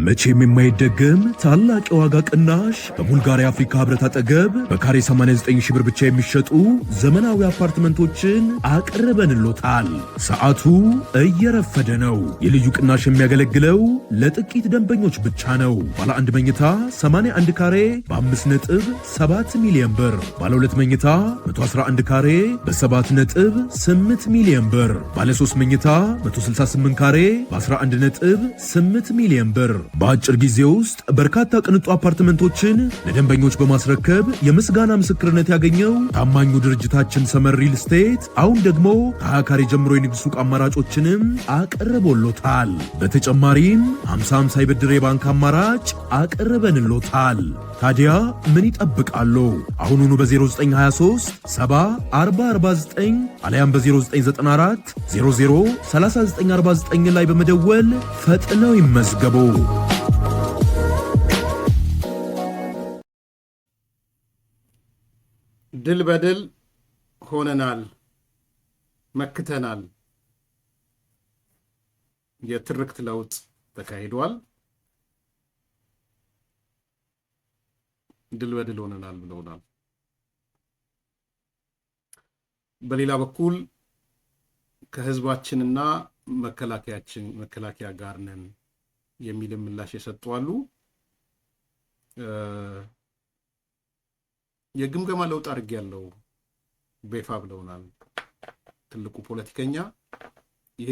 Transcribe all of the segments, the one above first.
መቼም የማይደገም ታላቅ የዋጋ ቅናሽ በቡልጋሪያ አፍሪካ ህብረት አጠገብ በካሬ 89 ሺህ ብር ብቻ የሚሸጡ ዘመናዊ አፓርትመንቶችን አቅርበንሎታል። ሰዓቱ እየረፈደ ነው። የልዩ ቅናሽ የሚያገለግለው ለጥቂት ደንበኞች ብቻ ነው። ባለ አንድ መኝታ 81 ካሬ በ5.7 ሚሊዮን ብር፣ ባለ 2 መኝታ 111 ካሬ በ7.8 ሚሊዮን ብር፣ ባለ 3 መኝታ 168 ካሬ በ11.8 ሚሊዮን ብር። በአጭር ጊዜ ውስጥ በርካታ ቅንጡ አፓርትመንቶችን ለደንበኞች በማስረከብ የምስጋና ምስክርነት ያገኘው ታማኙ ድርጅታችን ሰመር ሪል ስቴት አሁን ደግሞ ከ20 ካሬ ጀምሮ የንግድ ሱቅ አማራጮችንም አቅርቦሎታል። በተጨማሪም 50/50 የብድር የባንክ አማራጭ አቅርበንሎታል። ታዲያ ምን ይጠብቃሉ? አሁኑኑ በ0923 70 40 49 አሊያም በ0994 00 3949 ላይ በመደወል ፈጥነው ይመዝገቡ። ድል በድል ሆነናል፣ መክተናል። የትርክት ለውጥ ተካሂዷል። ድል በድል ሆነናል ብለውናል። በሌላ በኩል ከህዝባችንና መከላከያ ጋር ነን የሚል ምላሽ የሰጡ አሉ። የግምገማ ለውጥ አድርጌያለሁ በይፋ ብለውናል ትልቁ ፖለቲከኛ። ይሄ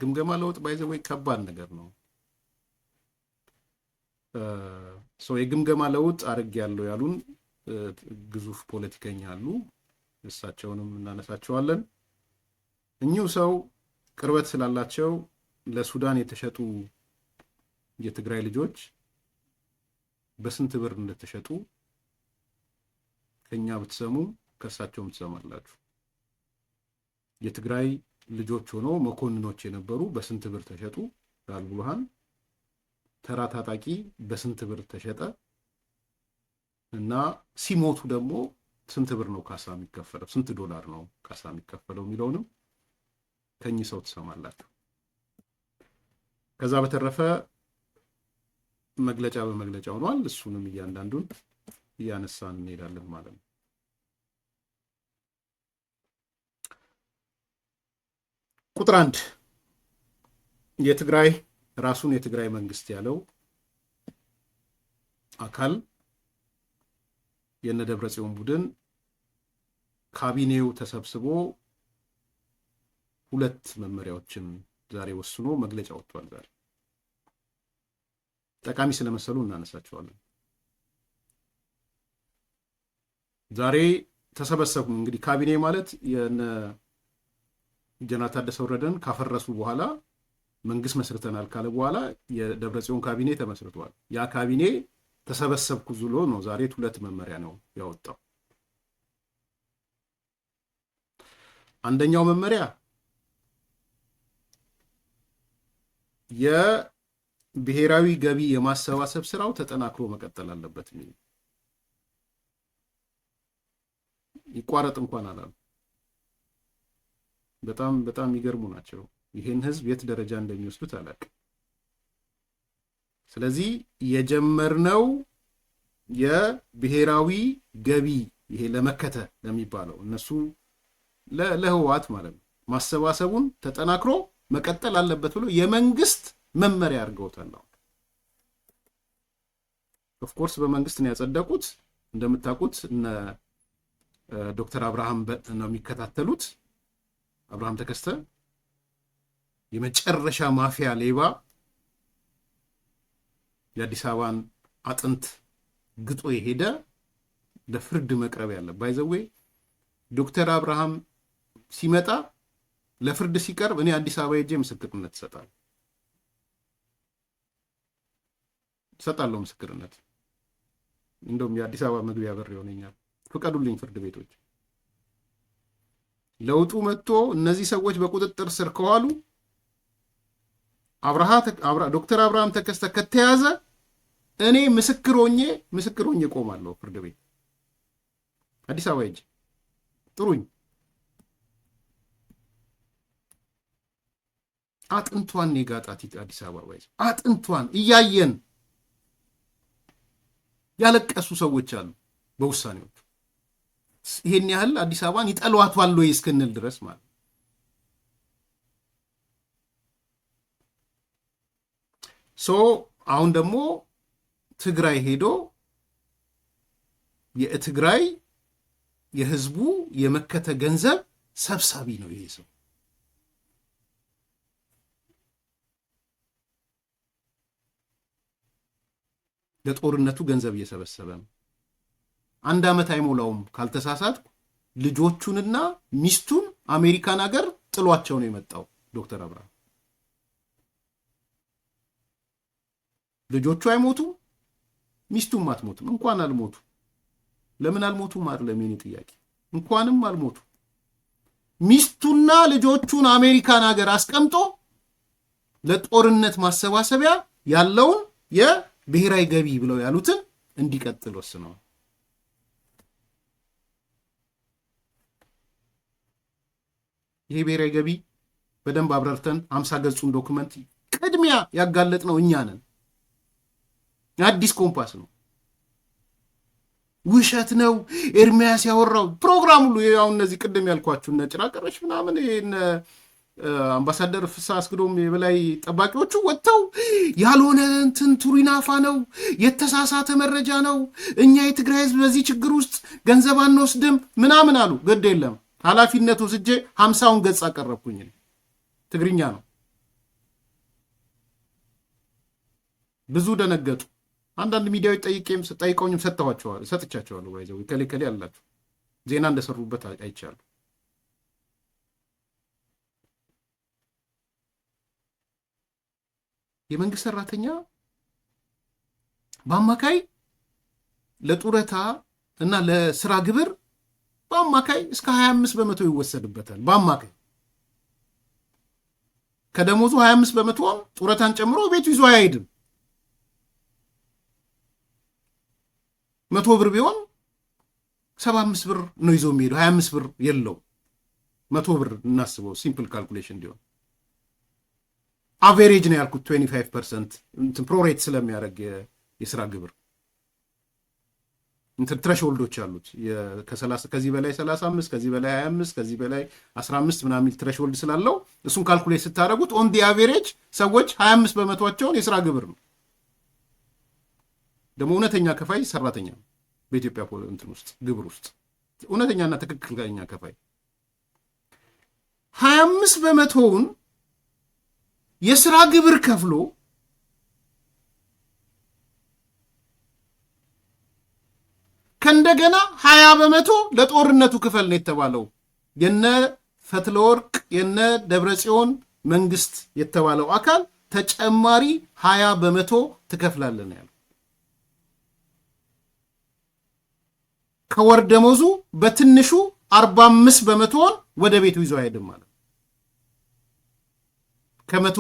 ግምገማ ለውጥ ባይዘው ከባድ ነገር ነው። የግምገማ ለውጥ አድርጌያለሁ ያሉን ግዙፍ ፖለቲከኛ አሉ። እሳቸውንም እናነሳቸዋለን። እኚሁ ሰው ቅርበት ስላላቸው ለሱዳን የተሸጡ የትግራይ ልጆች በስንት ብር እንደተሸጡ ከኛ ብትሰሙ ከእሳቸውም ትሰማላችሁ። የትግራይ ልጆች ሆነው መኮንኖች የነበሩ በስንት ብር ተሸጡ? አልቡርሃን ተራ ታጣቂ በስንት ብር ተሸጠ? እና ሲሞቱ ደግሞ ስንት ብር ነው ካሳ የሚከፈለው? ስንት ዶላር ነው ካሳ የሚከፈለው የሚለውንም ከኚህ ሰው ትሰማላችሁ። ከዛ በተረፈ መግለጫ በመግለጫ ሆኗል። እሱንም እያንዳንዱን እያነሳን እንሄዳለን ማለት ነው። ቁጥር 1 የትግራይ ራሱን የትግራይ መንግስት ያለው አካል የነደብረጽዮን ቡድን ካቢኔው ተሰብስቦ 2 መመሪያዎችን ዛሬ ወስኖ መግለጫ ወጥቷል። ዛሬ ጠቃሚ ስለመሰሉ እናነሳቸዋለን። ዛሬ ተሰበሰቡ። እንግዲህ ካቢኔ ማለት የነ ጀነራል ታደሰ ወረደን ካፈረሱ በኋላ መንግስት መስርተናል ካለ በኋላ የደብረጽዮን ካቢኔ ተመስርቷል። ያ ካቢኔ ተሰበሰብኩ ዝሎ ነው ዛሬ 2 መመሪያ ነው ያወጣው። አንደኛው መመሪያ የብሔራዊ ገቢ የማሰባሰብ ስራው ተጠናክሮ መቀጠል አለበት የሚል ይቋረጥ እንኳን አላሉ። በጣም የሚገርሙ ናቸው። ይሄን ህዝብ የት ደረጃ እንደሚወስዱት አላውቅም። ስለዚህ የጀመርነው የብሔራዊ ገቢ ይሄ ለመከተ ለሚባለው እነሱ ለህዋት ማለት ነው ማሰባሰቡን ተጠናክሮ መቀጠል አለበት ብሎ የመንግስት መመሪያ አድርገውታል። ኦፍ ኮርስ በመንግስት ነው ያጸደቁት። እንደምታውቁት እነ ዶክተር አብርሃም ነው የሚከታተሉት። አብርሃም ተከስተ የመጨረሻ ማፊያ ሌባ የአዲስ አበባን አጥንት ግጦ የሄደ ለፍርድ መቅረብ ያለ ባይዘዌ ዶክተር አብርሃም ሲመጣ ለፍርድ ሲቀርብ እኔ አዲስ አበባ ሄጄ ምስክርነት እሰጣለሁ ምስክርነት። እንደውም የአዲስ አበባ መግቢያ በር ይሆነኛል። ፍቀዱልኝ ፍርድ ቤቶች። ለውጡ መጥቶ እነዚህ ሰዎች በቁጥጥር ስር ከዋሉ ዶክተር አብርሃም ተከስተ ከተያዘ እኔ ምስክር ሆኜ ቆማለሁ ፍርድ ቤት አዲስ አበባ ሄጄ ጥሩኝ። አጥንቷን የጋጣት አዲስ አበባ ይዘ አጥንቷን እያየን ያለቀሱ ሰዎች አሉ በውሳኔዎቹ። ይሄን ያህል አዲስ አበባን ይጠሏታል ወይ እስክንል ድረስ ማለት አሁን ደግሞ ትግራይ ሄዶ የትግራይ የህዝቡ የመከተ ገንዘብ ሰብሳቢ ነው ይሄ ሰው። ለጦርነቱ ገንዘብ እየሰበሰበ ነው። 1 ዓመት አይሞላውም ካልተሳሳትኩ ልጆቹንና ሚስቱን አሜሪካን ሀገር ጥሏቸው ነው የመጣው ዶክተር አብርሃም። ልጆቹ አይሞቱም፣ ሚስቱም አትሞትም። እንኳን አልሞቱ። ለምን አልሞቱም አይደለም የኔ ጥያቄ። እንኳንም አልሞቱ። ሚስቱና ልጆቹን አሜሪካን ሀገር አስቀምጦ ለጦርነት ማሰባሰቢያ ያለውን የብሔራዊ ገቢ ብለው ያሉትን እንዲቀጥል ወስነዋል። ይሄ ብሔራዊ ገቢ በደንብ አብራርተን 50 ገጹን ዶክመንት ቅድሚያ ያጋለጥ ነው እኛ ነን። አዲስ ኮምፓስ ነው፣ ውሸት ነው። ኤርሚያስ ያወራው ፕሮግራም ሁሉ ያው እነዚህ ቅድም ያልኳችሁ እነ ጭራቀረሽ ምናምን እነ አምባሳደር ፍስሐ አስገዶም የበላይ ጠባቂዎቹ ወጥተው ያልሆነ እንትን ቱሪናፋ ነው፣ የተሳሳተ መረጃ ነው፣ እኛ የትግራይ ህዝብ በዚህ ችግር ውስጥ ገንዘብ አንወስድም ምናምን አሉ። ግድ የለም ኃላፊነት ወስጄ 50ውን ገጽ አቀረብኩኝ። ትግርኛ ነው። ብዙ ደነገጡ። አንዳንድ ሚዲያዎች ጠይቀውኝም ሰጥቻቸዋለሁ። ባይዘው ከሌ ያላችሁ ዜና እንደሰሩበት አይቻሉ። የመንግስት ሰራተኛ በአማካይ ለጡረታ እና ለስራ ግብር በአማካይ እስከ 25 በመቶ ይወሰድበታል። በአማካይ ከደሞዙ 25 በመቶን ጡረታን ጨምሮ ቤቱ ይዞ አይሄድም። 100 ብር ቢሆን 75 ብር ነው ይዞ የሚሄደው። 25 ብር የለው። 100 ብር እናስበው ሲምፕል ካልኩሌሽን እንዲሆን አቬሬጅ ነው ያልኩት 25% እንትን ፕሮሬት ስለሚያደርግ የስራ ግብር እንትን ትሬሾልዶች አሉት። ከዚህ በላይ 35 ከዚህ በላይ 25 ከዚህ በላይ 15 ምናምን ትሬሾልድ ስላለው እሱን ካልኩሌት ስታደርጉት ኦን ዲ አቬሬጅ ሰዎች 25 በመቶቸውን የስራ ግብር ነው። ደግሞ እውነተኛ ከፋይ ሰራተኛ ነው። በኢትዮጵያ እንትን ውስጥ ግብር ውስጥ እውነተኛና ትክክለኛ ከፋይ 25 በመቶውን የስራ ግብር ከፍሎ ከእንደገና 20 በመቶ ለጦርነቱ ክፈል ነው የተባለው። የነ ፈትለወርቅ የነ ደብረጽዮን መንግስት የተባለው አካል ተጨማሪ 20 በመቶ ትከፍላለን ያለው ከወር ደሞዙ በትንሹ 45 በመቶውን ወደ ቤቱ ይዞ አይሄድም ማለት ከመቶ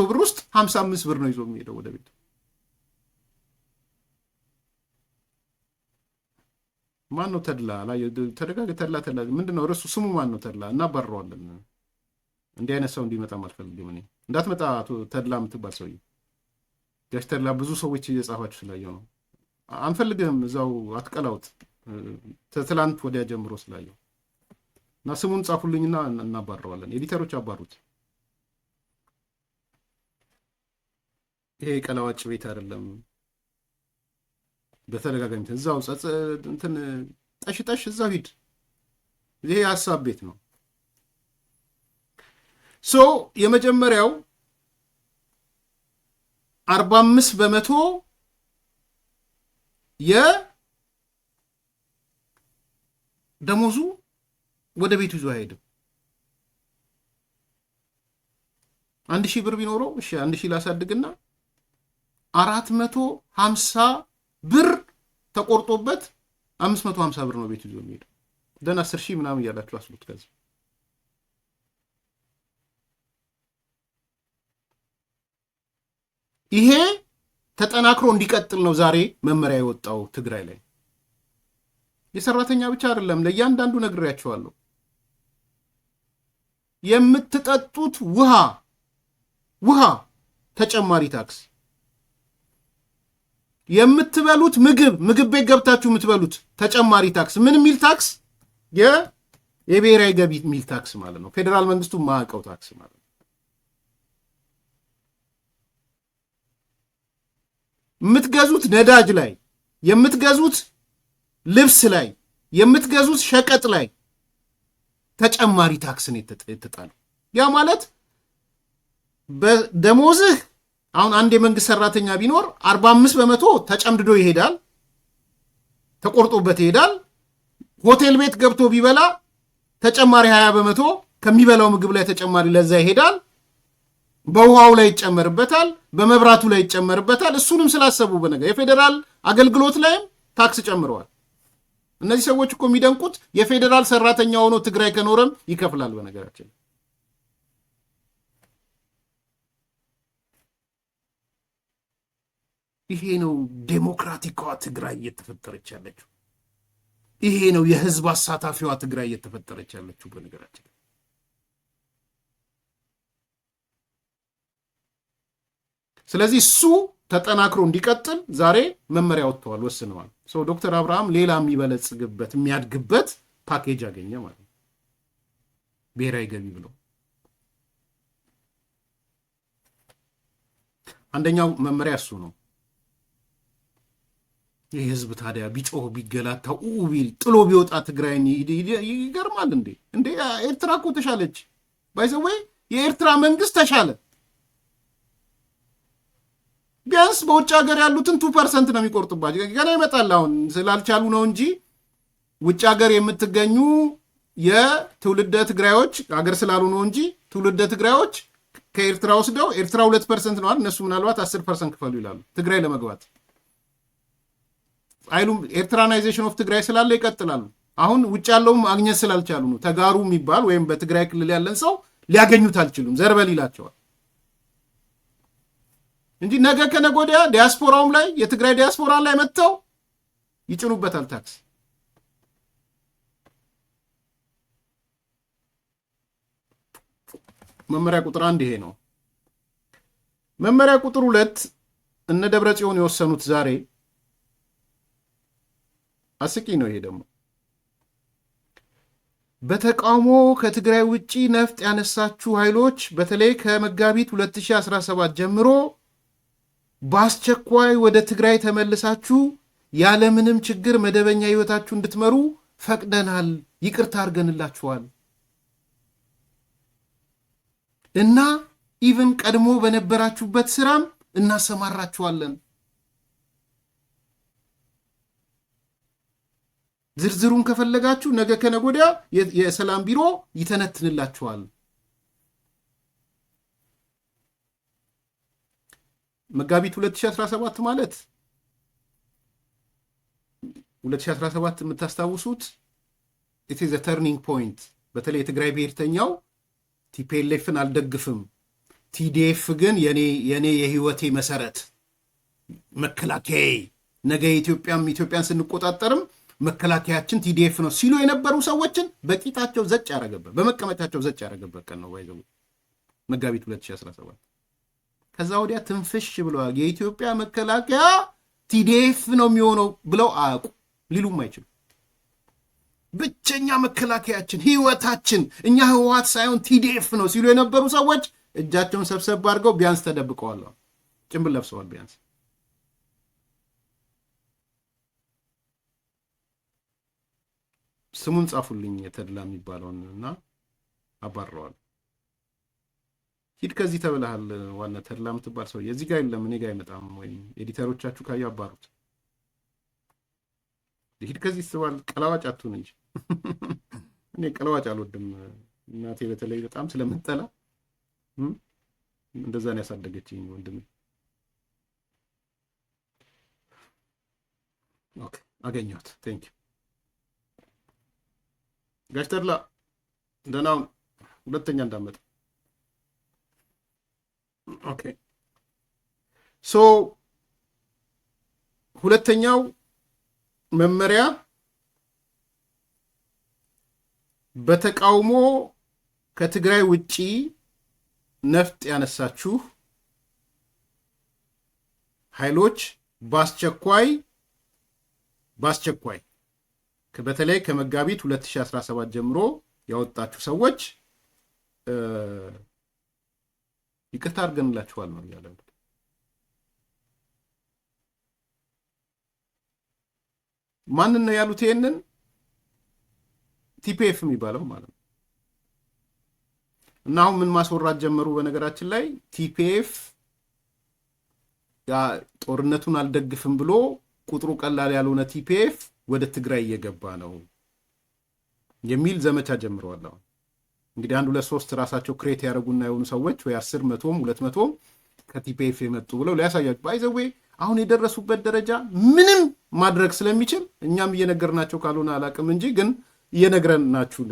ብር ውስጥ 55 ብር ነው ይዞ የሚሄደው ወደ ቤቱ። ማን ነው ተድላ? ተድላ ምንድነው ርሱ? ስሙ ማን ነው? ተድላ እናባረዋለን። እንዲህ አይነት ሰው እንዲመጣም አልፈልግም እኔ። እንዳትመጣ ተድላ የምትባል ሰውዬ። ጋሽ ተድላ ብዙ ሰዎች እየጻፋችሁ ስላየው ነው። አንፈልግም፣ እዛው አትቀላውት። ትላንት ወዲያ ጀምሮ ስላየው እና ስሙን ጻፉልኝና እናባረዋለን። ኤዲተሮች አባሩት። ይሄ ቀላዋጭ ቤት አይደለም። በተደጋጋሚ እዛው እንትን ጠሽ እዛው ሂድ። ይሄ ሀሳብ ቤት ነው። የመጀመሪያው 45 በመቶ የደሞዙ ወደ ቤቱ ይዞ አይሄድም። 1000 ብር ቢኖረው እሺ 1000 ላሳድግና 450 ብር ተቆርጦበት 550 ብር ነው ቤቱ ይዞ የሚሄደው። ደና 10,000 ምናምን እያላችሁ አስሉት። ከዚህ ይሄ ተጠናክሮ እንዲቀጥል ነው ዛሬ መመሪያ የወጣው ትግራይ ላይ። የሰራተኛ ብቻ አይደለም፣ ለእያንዳንዱ ነግሬያቸዋለሁ። የምትጠጡት ውሃ ተጨማሪ ታክስ፣ የምትበሉት ምግብ ቤት ገብታችሁ የምትበሉት ተጨማሪ ታክስ። ምን የሚል ታክስ? የብሔራዊ ገቢ የሚል ታክስ ማለት ነው። ፌዴራል መንግስቱ ማዕቀው ታክስ ማለት ነው። የምትገዙት ነዳጅ ላይ፣ የምትገዙት ልብስ ላይ፣ የምትገዙት ሸቀጥ ላይ ተጨማሪ ታክስን የተጣለው። ያ ማለት በደሞዝህ አሁን አንድ የመንግስት ሰራተኛ ቢኖር 45 በመቶ ተጨምድዶ ይሄዳል፣ ተቆርጦበት ይሄዳል። ሆቴል ቤት ገብቶ ቢበላ ተጨማሪ 20 በመቶ ከሚበላው ምግብ ላይ ተጨማሪ ለዛ ይሄዳል። በውሃው ላይ ይጨመርበታል፣ በመብራቱ ላይ ይጨመርበታል። እሱንም ስላሰቡ በነገር የፌዴራል አገልግሎት ላይም ታክስ ጨምረዋል። እነዚህ ሰዎች እኮ የሚደንቁት የፌዴራል ሰራተኛ ሆኖ ትግራይ ከኖረም ይከፍላል። በነገራችን ይሄ ነው ዴሞክራቲኳ ትግራይ እየተፈጠረች ያለችው። ይሄ ነው የህዝብ አሳታፊዋ ትግራይ እየተፈጠረች ያለችው። በነገራችን ስለዚህ እሱ ተጠናክሮ እንዲቀጥል ዛሬ መመሪያ ወጥተዋል፣ ወስነዋል። ዶክተር አብርሃም ሌላ የሚበለጽግበት የሚያድግበት ፓኬጅ አገኘ ማለት ነው። ብሔራዊ ገቢ ብሎ አንደኛው መመሪያ እሱ ነው። ይህ ህዝብ ታዲያ ቢጮህ ቢገላታው ቢል ጥሎ ቢወጣ ትግራይን ይገርማል እንዴ? ኤርትራ እኮ ተሻለች። ባይዘወይ የኤርትራ መንግስት ተሻለ። ቢያንስ በውጭ ሀገር ያሉትን 2% ነው የሚቆርጥባቸው። ገና ይመጣል። አሁን ስላልቻሉ ነው እንጂ ውጭ ሀገር የምትገኙ የትውልደ ትግራዮች ሀገር ስላሉ ነው እንጂ ትውልደ ትግራዮች ከኤርትራ ወስደው ኤርትራ 2% ነው አይደል? እነሱ ምናልባት 10% ክፈሉ ይላሉ ትግራይ ለመግባት አይሉም። ኤርትራናይዜሽን ኦፍ ትግራይ ስላለ ይቀጥላሉ። አሁን ውጭ ያለውም ማግኘት ስላልቻሉ ነው። ተጋሩ የሚባል ወይም በትግራይ ክልል ያለን ሰው ሊያገኙት አልችሉም። ዘርበል ይላቸዋል እንጂ ነገ ከነገ ወዲያ ዲያስፖራውም ላይ የትግራይ ዲያስፖራ ላይ መጥተው ይጭኑበታል ታክስ። መመሪያ ቁጥር 1 ይሄ ነው። መመሪያ ቁጥር 2 እነ ደብረ ጽዮን የወሰኑት ዛሬ አስቂ ነው። ይሄ ደግሞ በተቃውሞ ከትግራይ ውጪ ነፍጥ ያነሳችሁ ኃይሎች በተለይ ከመጋቢት 2017 ጀምሮ በአስቸኳይ ወደ ትግራይ ተመልሳችሁ ያለምንም ችግር መደበኛ ህይወታችሁ እንድትመሩ ፈቅደናል፣ ይቅርታ አድርገንላችኋል እና ኢቭን ቀድሞ በነበራችሁበት ስራም እናሰማራችኋለን። ዝርዝሩን ከፈለጋችሁ ነገ ከነገ ወዲያ የሰላም ቢሮ ይተነትንላችኋል። መጋቢት 2017 ማለት 2017 የምታስታውሱት it is a turning point። በተለይ የትግራይ ብሔርተኛው ቲፒኤልኤፍን አልደግፍም፣ ቲዲኤፍ ግን የኔ የህይወቴ መሰረት መከላከያ፣ ነገ ኢትዮጵያን ስንቆጣጠርም መከላከያችን ቲዲኤፍ ነው ሲሉ የነበሩ ሰዎችን በቂጣቸው ዘጭ ያረገበት፣ በመቀመጫቸው ዘጭ ያረገበት ቀን ነው ባይዘው መጋቢት 2017። ከዛ ወዲያ ትንፍሽ ብለዋል። የኢትዮጵያ መከላከያ ቲዲኤፍ ነው የሚሆነው ብለው አያውቁ፣ ሊሉም አይችሉ። ብቸኛ መከላከያችን ህይወታችን እኛ ህወሓት ሳይሆን ቲዲኤፍ ነው ሲሉ የነበሩ ሰዎች እጃቸውን ሰብሰብ አድርገው ቢያንስ ተደብቀዋል፣ ጭንብል ለብሰዋል። ቢያንስ ስሙን ጻፉልኝ የተድላ የሚባለውን እና አባረዋል። ሂድ ከዚህ ተብለሃል። ዋና ተድላ የምትባል ሰው የዚህ ጋር የለም፣ እኔ ጋር አይመጣም። ወይም ኤዲተሮቻችሁ ካዩ አባሩት። ሂድ ከዚህ ስትባል ቀላዋጭ አትሁን እንጂ እኔ ቀላዋጭ አልወድም። እናቴ በተለይ በጣም ስለምጠላ እንደዛ ነው ያሳደገችኝ ወንድሜ። ኦኬ አገኘሁት። ቴንክ ዩ ጋሽ ተድላ ደህና ሁን። ሁለተኛ እንዳመጣ ኦኬ። ሶ ሁለተኛው መመሪያ በተቃውሞ ከትግራይ ውጪ ነፍጥ ያነሳችሁ ኃይሎች በአስቸኳይ በተለይ ከመጋቢት 2017 ጀምሮ ያወጣችሁ ሰዎች ይቅርታ አድርገንላችኋል ነው ያለው። ማንን ነው ያሉት? ይሄንን ቲፒኤፍ የሚባለው ማለት ነው። እና አሁን ምን ማስወራት ጀመሩ? በነገራችን ላይ ቲፒኤፍ ጦርነቱን አልደግፍም ብሎ ቁጥሩ ቀላል ያልሆነ ቲፒኤፍ ወደ ትግራይ እየገባ ነው የሚል ዘመቻ ጀምረዋል። አሁን እንግዲህ 1 2 3 ራሳቸው ክሬት ያደረጉና የሆኑ ሰዎች ወይ 10 100 200 ከቲፒኤፍ የመጡ ብለው ሊያሳያችሁ ባይዘዌ አሁን የደረሱበት ደረጃ ምንም ማድረግ ስለሚችል እኛም እየነገርናቸው ካልሆነ አላቅም እንጂ ግን እየነገርናችሁ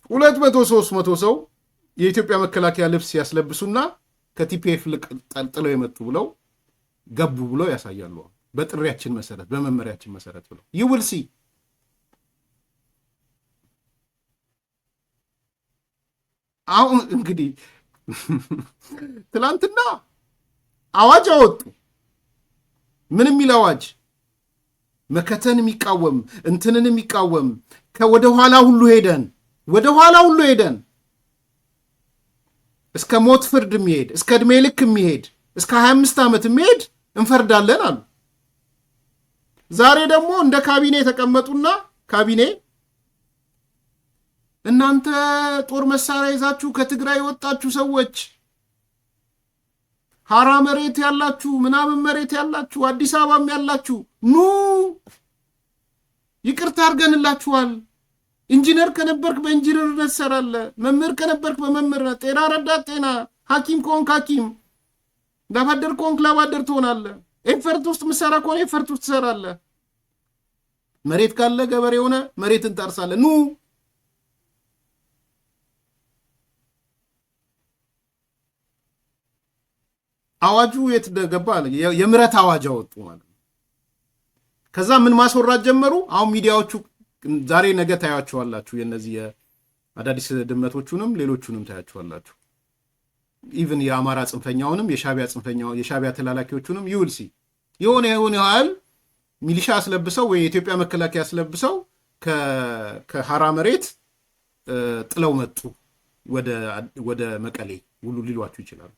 200 300 ሰው የኢትዮጵያ መከላከያ ልብስ ያስለብሱና ከቲፒኤፍ ጠልጥለው የመጡ ብለው ገቡ ብለው ያሳያሉ። በጥሪያችን መሰረት በመመሪያችን መሰረት ብለው ይውልሲ አሁን እንግዲህ ትላንትና አዋጅ አወጡ። ምን የሚል አዋጅ? መከተን የሚቃወም እንትንን የሚቃወም ወደ ኋላ ሁሉ ሄደን እስከ ሞት ፍርድ የሚሄድ እስከ ዕድሜ ልክ የሚሄድ እስከ 25 ዓመት የሚሄድ እንፈርዳለን አሉ። ዛሬ ደግሞ እንደ ካቢኔ የተቀመጡና ካቢኔ እናንተ ጦር መሳሪያ ይዛችሁ ከትግራይ የወጣችሁ ሰዎች ሐራ መሬት ያላችሁ ምናምን መሬት ያላችሁ አዲስ አበባም ያላችሁ ኑ ይቅርታ አድርገንላችኋል። ኢንጂነር ከነበርክ በኢንጂነርነት ትሰራለህ፣ መምህር ከነበርክ በመምህርነት፣ ጤና ረዳት ጤና፣ ሐኪም ከሆንክ ሐኪም፣ ላባደር ከሆንክ ላባደር ትሆናለህ። ኤፈርት ውስጥ ምሰራ ከሆነ ኤፈርት ውስጥ ትሰራለህ። መሬት ካለ ገበሬ ሆነ መሬትን ታርሳለህ። ኑ አዋጁ የት ገባ? የምረት አዋጅ አወጡ ማለት ነው። ከዛ ምን ማስወራት ጀመሩ? አሁን ሚዲያዎቹ ዛሬ ነገ ታያቸዋላችሁ። የነዚህ የአዳዲስ ድመቶቹንም ሌሎቹንም ታያቸዋላችሁ። ኢቭን የአማራ ጽንፈኛውንም የሻቢያ ተላላኪዎቹንም ይውልሲ የሆነ ያህል ሚሊሻ አስለብሰው ወይ የኢትዮጵያ መከላከያ አስለብሰው ከሐራ መሬት ጥለው መጡ ወደ መቀሌ ሁሉ ሊሏችሁ ይችላሉ።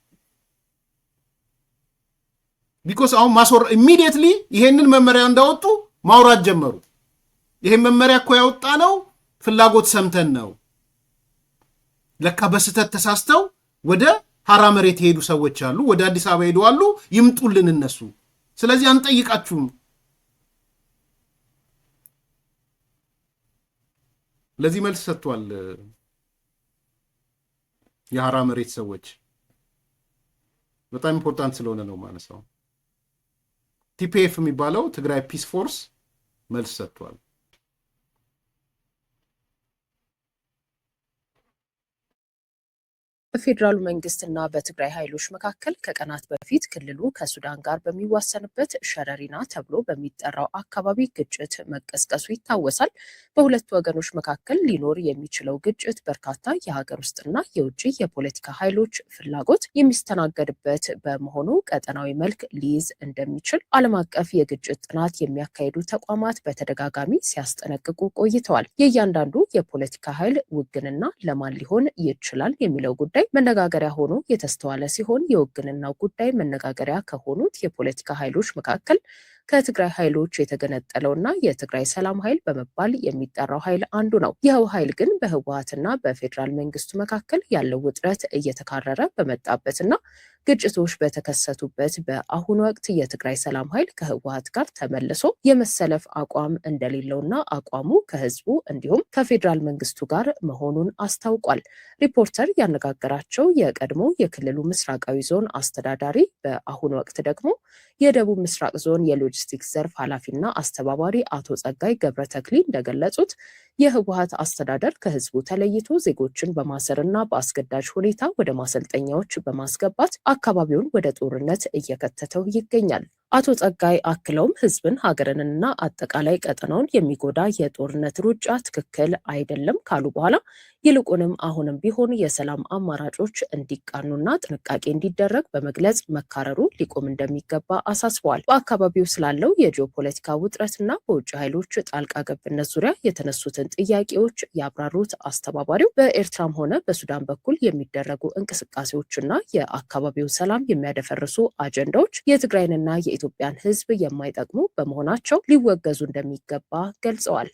ቢኮዝ አሁን ኢሚዲየትሊ ይሄንን መመሪያ እንዳወጡ ማውራት ጀመሩ። ይሄን መመሪያ እኮ ያወጣ ነው ፍላጎት ሰምተን ነው። ለካ በስተት ተሳስተው ወደ ሐራ መሬት የሄዱ ሰዎች አሉ፣ ወደ አዲስ አበባ ሄዱ አሉ። ይምጡልን እነሱ። ስለዚህ አንጠይቃችሁም። ለዚህ መልስ ሰጥቷል የሐራ መሬት ሰዎች። በጣም ኢምፖርታንት ስለሆነ ነው ማነሳው። ቲፒኤፍ የሚባለው ትግራይ ፒስ ፎርስ መልስ ሰጥቷል። በፌዴራሉ መንግስትና በትግራይ ኃይሎች መካከል ከቀናት በፊት ክልሉ ከሱዳን ጋር በሚዋሰንበት ሸረሪና ተብሎ በሚጠራው አካባቢ ግጭት መቀስቀሱ ይታወሳል። በሁለቱ ወገኖች መካከል ሊኖር የሚችለው ግጭት በርካታ የሀገር ውስጥና የውጭ የፖለቲካ ኃይሎች ፍላጎት የሚስተናገድበት በመሆኑ ቀጠናዊ መልክ ሊይዝ እንደሚችል ዓለም አቀፍ የግጭት ጥናት የሚያካሂዱ ተቋማት በተደጋጋሚ ሲያስጠነቅቁ ቆይተዋል። የእያንዳንዱ የፖለቲካ ኃይል ውግንና ለማን ሊሆን ይችላል የሚለው ጉዳይ መነጋገሪያ ሆኖ የተስተዋለ ሲሆን የውግንናው ጉዳይ መነጋገሪያ ከሆኑት የፖለቲካ ኃይሎች መካከል ከትግራይ ኃይሎች የተገነጠለውና የትግራይ ሰላም ኃይል በመባል የሚጠራው ኃይል አንዱ ነው። ይኸው ኃይል ግን በህወሓትና በፌዴራል መንግስቱ መካከል ያለው ውጥረት እየተካረረ በመጣበትና ግጭቶች በተከሰቱበት በአሁኑ ወቅት የትግራይ ሰላም ኃይል ከህወሓት ጋር ተመልሶ የመሰለፍ አቋም እንደሌለውና አቋሙ ከህዝቡ እንዲሁም ከፌዴራል መንግስቱ ጋር መሆኑን አስታውቋል። ሪፖርተር ያነጋገራቸው የቀድሞ የክልሉ ምስራቃዊ ዞን አስተዳዳሪ በአሁኑ ወቅት ደግሞ የደቡብ ምስራቅ ዞን የሎጂስቲክስ ዘርፍ ኃላፊና አስተባባሪ አቶ ጸጋይ ገብረተክሊ እንደገለጹት የህወሓት አስተዳደር ከህዝቡ ተለይቶ ዜጎችን በማሰርና በአስገዳጅ ሁኔታ ወደ ማሰልጠኛዎች በማስገባት አካባቢውን ወደ ጦርነት እየከተተው ይገኛል። አቶ ጸጋይ አክለውም ህዝብን ሀገርንና አጠቃላይ ቀጠናውን የሚጎዳ የጦርነት ሩጫ ትክክል አይደለም ካሉ በኋላ ይልቁንም አሁንም ቢሆን የሰላም አማራጮች እንዲቃኑና ጥንቃቄ እንዲደረግ በመግለጽ መካረሩ ሊቆም እንደሚገባ አሳስበዋል። በአካባቢው ስላለው የጂኦፖለቲካ ውጥረትና በውጭ ኃይሎች ጣልቃ ገብነት ዙሪያ የተነሱትን ጥያቄዎች ያብራሩት አስተባባሪው በኤርትራም ሆነ በሱዳን በኩል የሚደረጉ እንቅስቃሴዎችና የአካባቢው ሰላም የሚያደፈርሱ አጀንዳዎች የትግራይንና የኢትዮጵያን ህዝብ የማይጠቅሙ በመሆናቸው ሊወገዙ እንደሚገባ ገልጸዋል።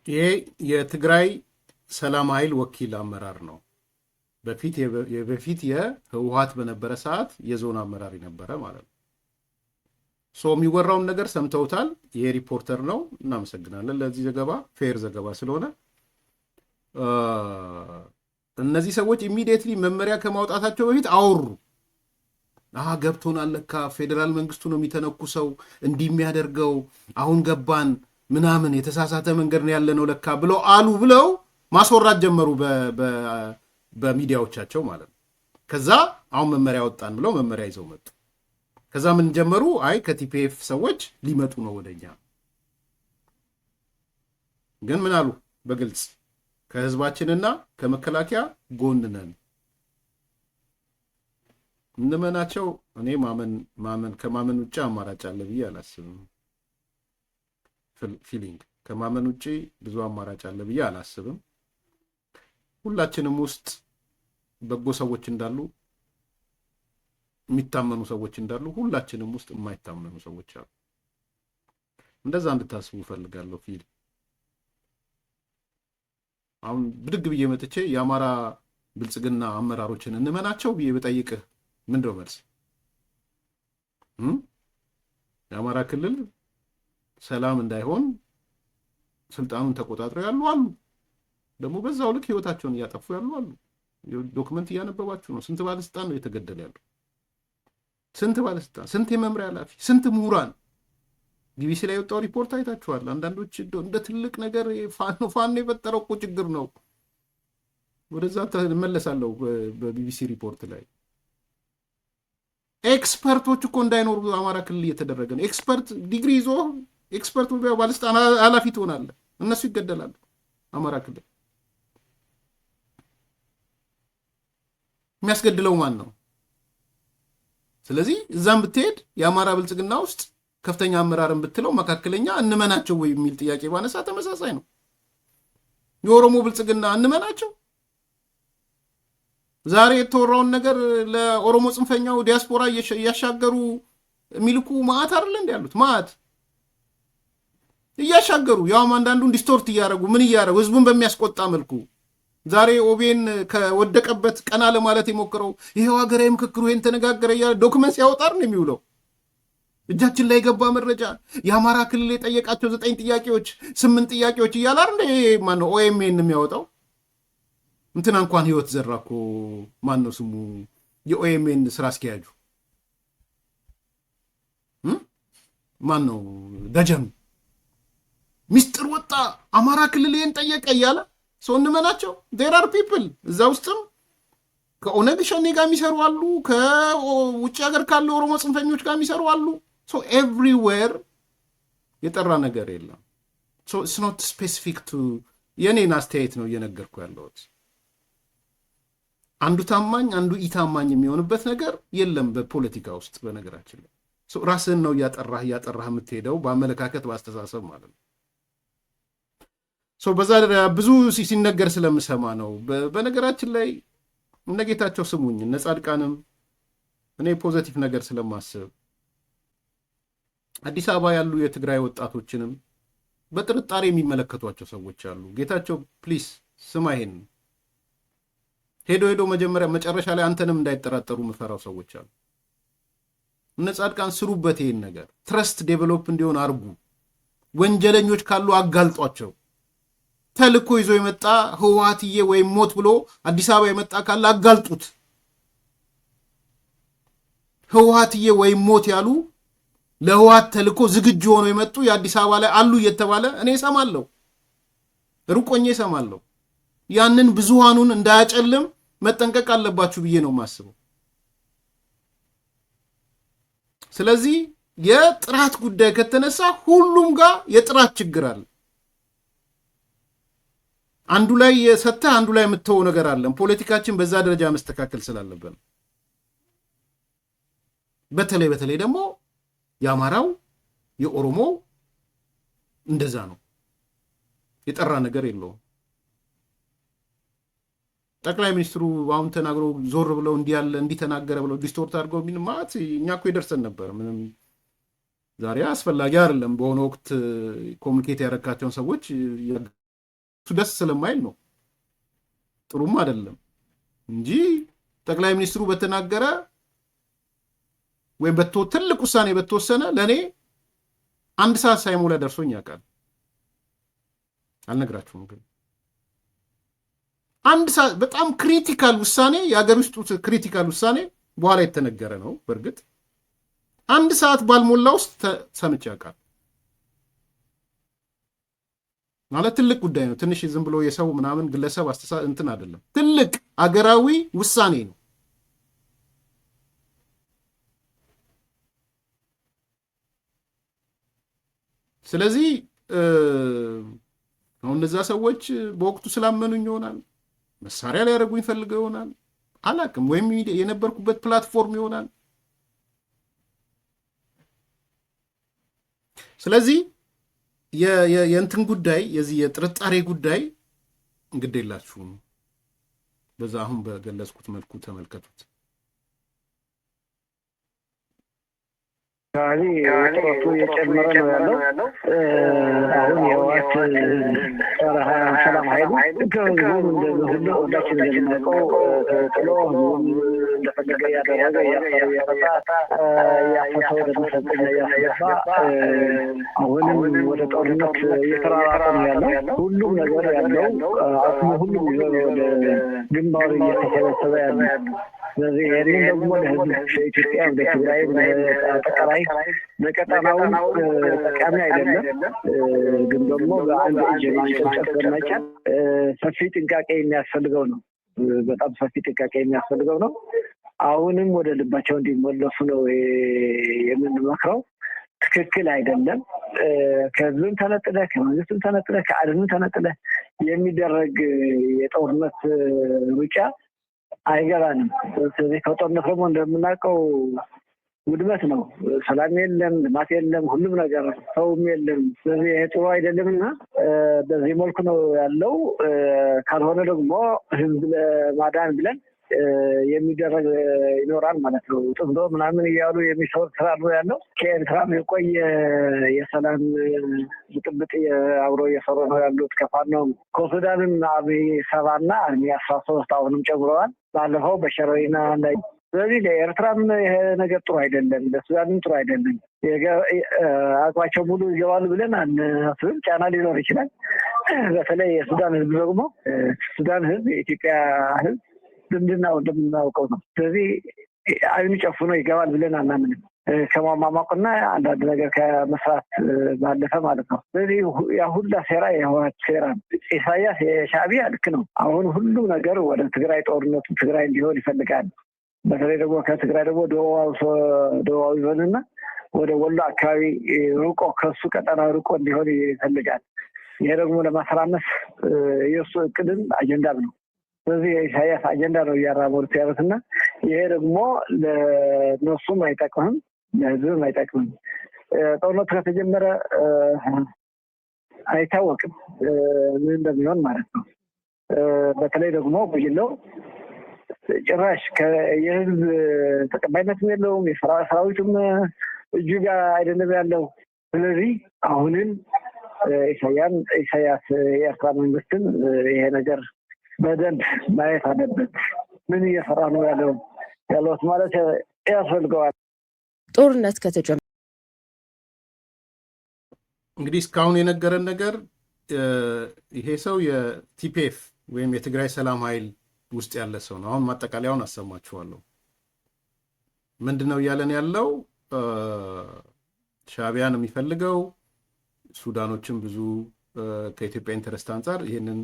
ይሄ የትግራይ ሰላም ኃይል ወኪል አመራር ነው። በፊት የህወሓት በነበረ ሰዓት የዞን አመራር የነበረ ማለት ነው። የሚወራውን ነገር ሰምተውታል። ይሄ ሪፖርተር ነው። እናመሰግናለን ለዚህ ዘገባ፣ ፌር ዘገባ ስለሆነ። እነዚህ ሰዎች ኢሚዲየትሊ መመሪያ ከማውጣታቸው በፊት አወሩ። ገብቶናል፣ ለካ ፌዴራል መንግስቱ ነው የሚተነኩሰው እንዲህ የሚያደርገው፣ አሁን ገባን ምናምን፣ የተሳሳተ መንገድ ነው ያለነው ለካ ብለው ማስወራት ጀመሩ በሚዲያዎቻቸው ማለት ነው። ከዛ አሁን መመሪያ ወጣን ብለው መመሪያ ይዘው መጡ። ከዛ ምን ጀመሩ? ከቲፒኤፍ ሰዎች ሊመጡ ነው ወደኛ። ግን ምን አሉ? በግልጽ ከህዝባችንና ከመከላከያ ጎን ነን። እንመናቸው። እኔ ከማመን ውጭ አማራጭ አለ ብዬ አላስብም። ፊሊንግ ከማመን ውጭ ብዙ አማራጭ አለ ብዬ አላስብም። ሁላችንም ውስጥ በጎ ሰዎች እንዳሉ፣ የሚታመኑ ሰዎች እንዳሉ፣ ሁላችንም ውስጥ የማይታመኑ ሰዎች አሉ። እንደዛ እንድታስቡ ፈልጋለሁ። አሁን ብድግ ብዬ መጥቼ የአማራ ብልጽግና አመራሮችን እንመናቸው ብዬ በጠይቅህ ምንድነው መልስ? የአማራ ክልል ሰላም እንዳይሆን ስልጣኑን ተቆጣጥረው ያሉ አሉ። ደግሞ በዛው ልክ ህይወታቸውን እያጠፉ ያሉ አሉ። ዶክመንት እያነበባችሁ ነው። ስንት ባለስልጣን ነው የተገደለ ያለው? ስንት ባለስልጣን፣ ስንት የመምሪያ ኃላፊ፣ ስንት ምሁራን። ቢቢሲ ላይ የወጣው ሪፖርት አይታችኋል። አንዳንዶች እንደ ትልቅ ነገር ፋኖ የፈጠረው እኮ ችግር ነው። ወደዛ ተመለሳለሁ። በቢቢሲ ሪፖርት ላይ ኤክስፐርቶች እኮ እንዳይኖሩ አማራ ክልል እየተደረገ ነው። ኤክስፐርት ዲግሪ ይዞ ኤክስፐርት ባለስልጣን ኃላፊ ትሆናለህ፣ እነሱ ይገደላሉ። አማራ ክልል የሚያስገድለው ማን ነው? ስለዚህ እዛም ብትሄድ የአማራ ብልጽግና ውስጥ ከፍተኛ አመራርን ብትለው መካከለኛ እንመናቸው ወይ የሚል ጥያቄ ባነሳ ተመሳሳይ ነው። የኦሮሞ ብልጽግና እንመናቸው? ዛሬ የተወራውን ነገር ለኦሮሞ ጽንፈኛው ዲያስፖራ እያሻገሩ የሚልኩ ማዕት አይደለ እንዲ ያሉት ማዕት እያሻገሩ፣ ያውም አንዳንዱን ዲስቶርት እያደረጉ ምን እያደረጉ ህዝቡን በሚያስቆጣ መልኩ። ዛሬ ኦቤን ከወደቀበት ቀና ለማለት የሞክረው ይሄው ሀገራዊ ምክክሩ ይሄን ተነጋገረ እያለ ዶክመንት ሲያወጣር ነው የሚውለው። እጃችን ላይ የገባ መረጃ የአማራ ክልል የጠየቃቸው 9 ጥያቄዎች 8 ጥያቄዎች እያለ አይደል ማነው ኦኤምኤን የሚያወጣው? እንትና እንኳን ህይወት ዘራኮ ማነው ስሙ የኦኤምኤን ስራ አስኪያጁ ማነው ደጀኑ ሚስጥር ወጣ አማራ ክልል ይሄን ጠየቀ እያለ ሰው እንመናቸው? ዜር አር ፒፕል እዛ ውስጥም ከኦነግ ሸኔ ጋር የሚሰሩ አሉ፣ ከውጭ ሀገር ካለ ኦሮሞ ጽንፈኞች ጋር የሚሰሩ አሉ። ሶ ኤቭሪዌር የጠራ ነገር የለም። ሶ ኢትስ ኖት ስፔሲፊክ ቱ የኔን አስተያየት ነው እየነገርኩ ያለሁት። አንዱ ታማኝ አንዱ ኢታማኝ የሚሆንበት ነገር የለም በፖለቲካ ውስጥ። በነገራችን ላይ ራስህን ነው እያጠራህ የምትሄደው በአመለካከት በአስተሳሰብ ማለት ነው። በዛ ብዙ ሲነገር ስለምሰማ ነው። በነገራችን ላይ እነ ጌታቸው ስሙኝ፣ እነ ጻድቃንም እኔ ፖዘቲቭ ነገር ስለማስብ አዲስ አበባ ያሉ የትግራይ ወጣቶችንም በጥርጣሬ የሚመለከቷቸው ሰዎች አሉ። ጌታቸው ፕሊስ ስማ፣ ይሄን ሄዶ መጨረሻ ላይ አንተንም እንዳይጠራጠሩ ምፈራው ሰዎች አሉ። እነ ጻድቃን ስሩበት፣ ይሄን ነገር ትረስት ዴቨሎፕ እንዲሆን አርጉ። ወንጀለኞች ካሉ አጋልጧቸው። ተልኮ ይዞ የመጣ ህወሓትዬ ወይም ሞት ብሎ አዲስ አበባ የመጣ ካለ አጋልጡት። ህወሓትዬ ወይም ሞት ያሉ ለህወሓት ተልኮ ዝግጁ ሆነው የመጡ የአዲስ አበባ ላይ አሉ እየተባለ እኔ እሰማለሁ፣ ሩቆኜ እሰማለሁ። ያንን ብዙሃኑን እንዳያጨልም መጠንቀቅ አለባችሁ ብዬ ነው የማስበው። ስለዚህ የጥራት ጉዳይ ከተነሳ ሁሉም ጋር የጥራት ችግር አለ። አንዱ ላይ የሰተህ አንዱ ላይ የምትተወው ነገር አለን። ፖለቲካችን በዛ ደረጃ መስተካከል ስላለብን በተለይ ደግሞ የአማራው የኦሮሞው እንደዛ ነው። የጠራ ነገር የለውም። ጠቅላይ ሚኒስትሩ አሁን ተናግሮ ዞር ብለው እንዲያለ እንዲተናገረ ብለው ዲስቶርት አድርገው ምን ማለት እኛ እኮ ይደርሰን ነበር። ምንም ዛሬ አስፈላጊ አይደለም። በሆነ ወቅት ኮሚኒኬት ያደረካቸውን ሰዎች ደስ ስለማይል ነው፣ ጥሩም አይደለም እንጂ ጠቅላይ ሚኒስትሩ በተናገረ ወይም ትልቅ ውሳኔ በተወሰነ ለእኔ 1 ሰዓት ሳይሞላ ደርሶኝ ያውቃል። አልነግራችሁም ግን 1 ሰዓት በጣም ክሪቲካል ውሳኔ፣ የሀገር ውስጥ ክሪቲካል ውሳኔ በኋላ የተነገረ ነው። በእርግጥ 1 ሰዓት ባልሞላ ውስጥ ሰምቼ ያውቃል። ማለት ትልቅ ጉዳይ ነው። ትንሽ ዝም ብሎ የሰው ምናምን ግለሰብ አስተሳሰብ እንትን አይደለም። ትልቅ አገራዊ ውሳኔ ነው። ስለዚህ አሁን እነዛ ሰዎች በወቅቱ ስላመኑኝ ይሆናል፣ መሳሪያ ሊያደርጉኝ ፈልገው ይሆናል፣ አላቅም። ወይም የነበርኩበት ፕላትፎርም ይሆናል። ስለዚህ የእንትን ጉዳይ የዚህ የጥርጣሬ ጉዳይ እንግዲህ የላችሁም። በዛ አሁን በገለጽኩት መልኩ ተመልከቱት። ጥረቱ እየጨመረ ነው ያለው። አሁን የህወሓት ጸረ ሰላም ኃይሉ ከህዝቡ እንደሁሉ ሁላችን እንደምናውቀው ጥሎ እንደፈለገ እያደረገ እያፈታ እያፈተ ወደ መሰልጠኛ እያስገባ አሁንም ወደ ጦርነት እየተራራቀ ነው ያለው። ሁሉም ነገር ያለው አቅሙ ሁሉም ይዞ ወደ ግንባሩ እየተሰበሰበ ያለው። ስለዚህ ይህንን ደግሞ ለህዝብ ኢትዮጵያ ወደ ትግራይ አጠቃላይ በቀጠናውም ጠቃሚ አይደለም። ግን ደግሞ በአንድ እጅ ማንጨብጨብ ስለማይቻል ሰፊ ጥንቃቄ የሚያስፈልገው ነው። በጣም ሰፊ ጥንቃቄ የሚያስፈልገው ነው። አሁንም ወደ ልባቸው እንዲመለሱ ነው የምንመክረው። ትክክል አይደለም። ከህዝብም ተነጥለ፣ ከመንግስትም ተነጥለ፣ ከዓለምም ተነጥለ የሚደረግ የጦርነት ሩጫ አይገባንም። ስለዚህ ከጦርነት ደግሞ እንደምናውቀው ውድመት ነው። ሰላም የለም፣ ልማት የለም፣ ሁሉም ነገር ሰውም የለም። ስለዚህ ይሄ ጥሩ አይደለምና በዚህ መልኩ ነው ያለው። ካልሆነ ደግሞ ህዝብ ለማዳን ብለን የሚደረግ ይኖራል ማለት ነው። ጥምዶ ምናምን እያሉ የሚሰሩት ስራ ነው ያለው። ከኤርትራም የቆየ የሰላም ብጥብጥ አብሮ እየሰሩ ነው ያሉት። ከፋኖም ከሱዳንም አርሚ 7 እና አርሚ 13 አሁንም ጨምረዋል ባለፈው በሸረሪና ላይ። ስለዚህ ለኤርትራም ይሄ ነገር ጥሩ አይደለም፣ ለሱዳንም ጥሩ አይደለም። አቅማቸው ሙሉ ይገባሉ ብለን አናስብም። ጫና ሊኖር ይችላል። በተለይ የሱዳን ህዝብ ደግሞ ሱዳን ህዝብ የኢትዮጵያ ህዝብ ዝምድናው እንደምናውቀው ነው። ስለዚህ አይኑ ጨፍኖ ይገባል ብለን አናምንም። ከማማማቁና አንዳንድ ነገር ከመስራት ባለፈ ማለት ነው። ስለዚህ ያ ሁላ ሴራ የህወሓት ሴራ ነው። ኢሳያስ የሻዕቢያ ልክ ነው። አሁን ሁሉም ነገር ወደ ትግራይ ጦርነቱ ትግራይ እንዲሆን ይፈልጋል። በተለይ ደግሞ ከትግራይ ደግሞ ደቡባዊ ዞንና ወደ ወሎ አካባቢ ርቆ ከሱ ቀጠና ርቆ እንዲሆን ይፈልጋል። ይሄ ደግሞ ለማሰራመስ የእሱ እቅድም አጀንዳም ነው። ስለዚህ የኢሳያስ አጀንዳ ነው እያራመዱት ያሉትና ይሄ ደግሞ ለነሱም አይጠቅምም፣ ለህዝብም አይጠቅምም። ጦርነቱ ከተጀመረ አይታወቅም ምን እንደሚሆን ማለት ነው። በተለይ ደግሞ በጅለው ጭራሽ የህዝብ ተቀባይነትም የለውም፣ የሰራዊቱም እጁ ጋር አይደለም ያለው። ስለዚህ አሁንም ኢሳያስ የኤርትራ መንግስትን ይሄ ነገር በደንብ ማየት አለበት። ምን እየሰራ ነው ያለውት ማለት ያስፈልገዋል። ጦርነት ከተጀመረ እንግዲህ እስካሁን የነገረን ነገር ይሄ ሰው የቲፒኤፍ ወይም የትግራይ ሰላም ኃይል ውስጥ ያለ ሰው ነው። አሁን ማጠቃለያውን አሰማችኋለሁ። ምንድን ነው እያለን ያለው? ሻዕቢያ ነው የሚፈልገው። ሱዳኖችም ብዙ ከኢትዮጵያ ኢንተረስት አንጻር ይህንን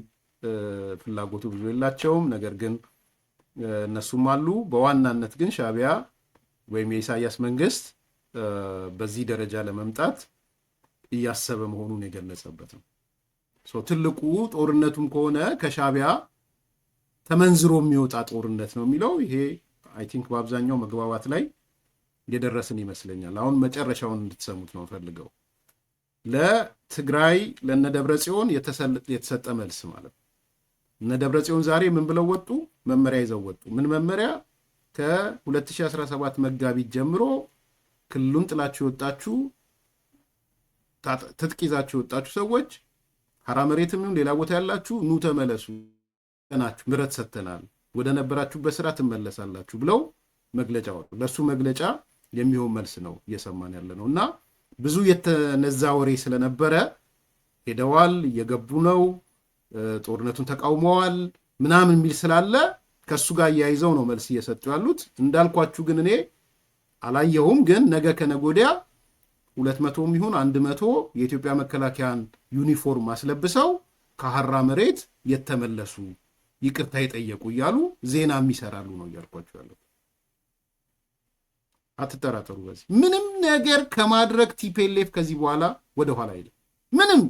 ፍላጎቱ ብዙ የላቸውም። ነገር ግን እነሱም አሉ። በዋናነት ግን ሻዕቢያ ወይም የኢሳያስ መንግስት በዚህ ደረጃ ለመምጣት እያሰበ መሆኑን የገለጸበት ነው። ትልቁ ጦርነቱም ከሆነ ከሻቢያ ተመንዝሮ የሚወጣ ጦርነት ነው የሚለው ይሄ አይ ቲንክ በአብዛኛው መግባባት ላይ የደረስን ይመስለኛል። አሁን መጨረሻውን እንድትሰሙት ነው ፈልገው ለትግራይ ለነ ደብረጽዮን የተሰጠ መልስ ማለት ነው። እነ ደብረጽዮን ዛሬ ምን ብለው ወጡ? መመሪያ ይዘው ወጡ። ምን መመሪያ? ከ2017 መጋቢት ጀምሮ ክልሉን ጥላችሁ የወጣችሁ ትጥቅ ይዛችሁ የወጣችሁ ሰዎች ሐራ መሬትም ይሁን ሌላ ቦታ ያላችሁ ኑ ተመለሱ፣ ናችሁ ምረት ሰጥተናል፣ ወደ ነበራችሁበት ስራ ትመለሳላችሁ ብለው መግለጫ ወጡ። ለሱ መግለጫ የሚሆን መልስ ነው እየሰማን ያለ ነው። እና ብዙ የተነዛ ወሬ ስለነበረ ሄደዋል፣ እየገቡ ነው፣ ጦርነቱን ተቃውመዋል ምናምን የሚል ስላለ ከሱ ጋር እያይዘው ነው መልስ እየሰጡ ያሉት። እንዳልኳችሁ ግን እኔ አላየሁም። ግን ነገ ከነጎዲያ 200 ይሁን 100 የኢትዮጵያ መከላከያን ዩኒፎርም አስለብሰው ከሐራ መሬት የተመለሱ ይቅርታ የጠየቁ እያሉ ዜና የሚሰራሉ ነው እያልኳችሁ ያለው። አትጠራጠሩ። በዚህ ምንም ነገር ከማድረግ ቲፒኤልኤፍ ከዚህ በኋላ ወደ ኋላ አይልም። ምንም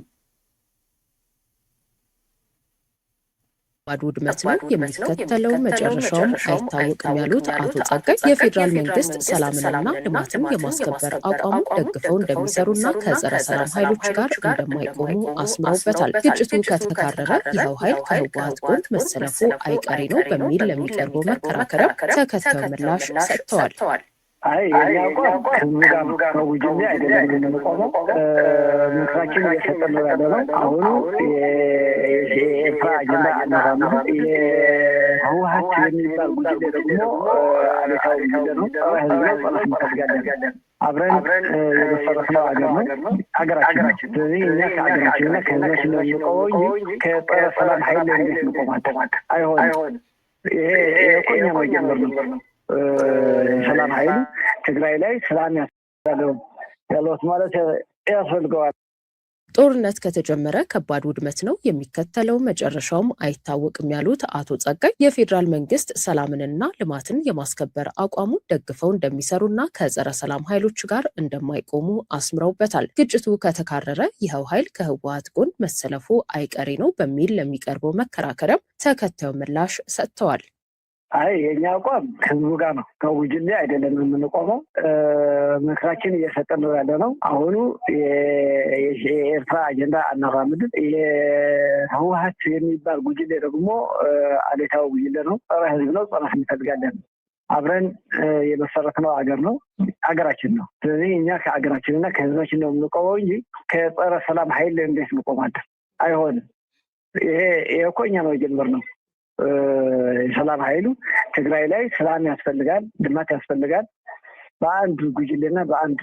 ከባድ ውድመት ነው የሚከተለው፣ መጨረሻውም አይታወቅም ያሉት አቶ ጸጋይ የፌዴራል መንግስት ሰላምንና ልማትን የማስከበር አቋሙ ደግፈው እንደሚሰሩና ከጸረ ሰላም ኃይሎች ጋር እንደማይቆሙ አስምረውበታል። ግጭቱ ከተካረረ ይኸው ኃይል ከህወሓት ጎን መሰለፉ አይቀሬ ነው በሚል ለሚቀርበው መከራከሪያ ተከታዩ ምላሽ ሰጥተዋል። የኛ አቋም ህዝቡ ጋር ነው እንጂ አይደለም የምንቆመው። ምክራችን እየሰጠን ነው ያለ ነው። አሁኑ የኤርትራ አጀንዳ አናራምም። የህወሓት የሚባል ጉዳይ ደግሞ አቤታዊ ጉዳይ ነው። ህዝብ ጸሎት እንፈልጋለን። አብረን የመሰረትነው ሀገር ነው ሀገራችን። ስለዚህ እኛ ከሀገራችንና ከህዝባችን ነው የምንቆመው እንጂ ከጸረ ሰላም ኃይል እንዴት እንቆማለን? አይሆንም። ይሄ እኮ እኛ መጀመር ነው። ሰላም ኃይሉ ትግራይ ላይ ሰላም ያለውት ማለት ያስፈልገዋል። ጦርነት ከተጀመረ ከባድ ውድመት ነው የሚከተለው፣ መጨረሻውም አይታወቅም ያሉት አቶ ጸጋይ የፌዴራል መንግስት ሰላምንና ልማትን የማስከበር አቋሙን ደግፈው እንደሚሰሩና ከጸረ ሰላም ኃይሎች ጋር እንደማይቆሙ አስምረውበታል። ግጭቱ ከተካረረ ይኸው ኃይል ከህወሓት ጎን መሰለፉ አይቀሬ ነው በሚል ለሚቀርበው መከራከሪያም ተከታዩ ምላሽ ሰጥተዋል። የኛ አቋም ህዝቡ ጋር ነው ከውጅሌ አይደለም የምንቆመው። ምክራችን እየሰጠን ነው ያለ ነው። አሁኑ የኤርትራ አጀንዳ አናራምድም። የህወሓት የሚባል ጉጅሌ ደግሞ አሌታዊ ጉጅሌ ነው። ጸረ ህዝብ ነው። ጸረ እንፈልጋለን። አብረን የመሰረትነው ሀገር ነው ሀገራችን ነው። ስለዚህ እኛ ከሀገራችንና ከህዝባችን ነው የምንቆመው እንጂ ከጸረ ሰላም ኃይል እንዴት እንቆማለን? አይሆንም። ይሄ እኮ እኛ ነው የጀመርነው። የሰላም ኃይሉ ትግራይ ላይ ሰላም ያስፈልጋል፣ ልማት ያስፈልጋል። በአንድ ጉጅሌና በአንድ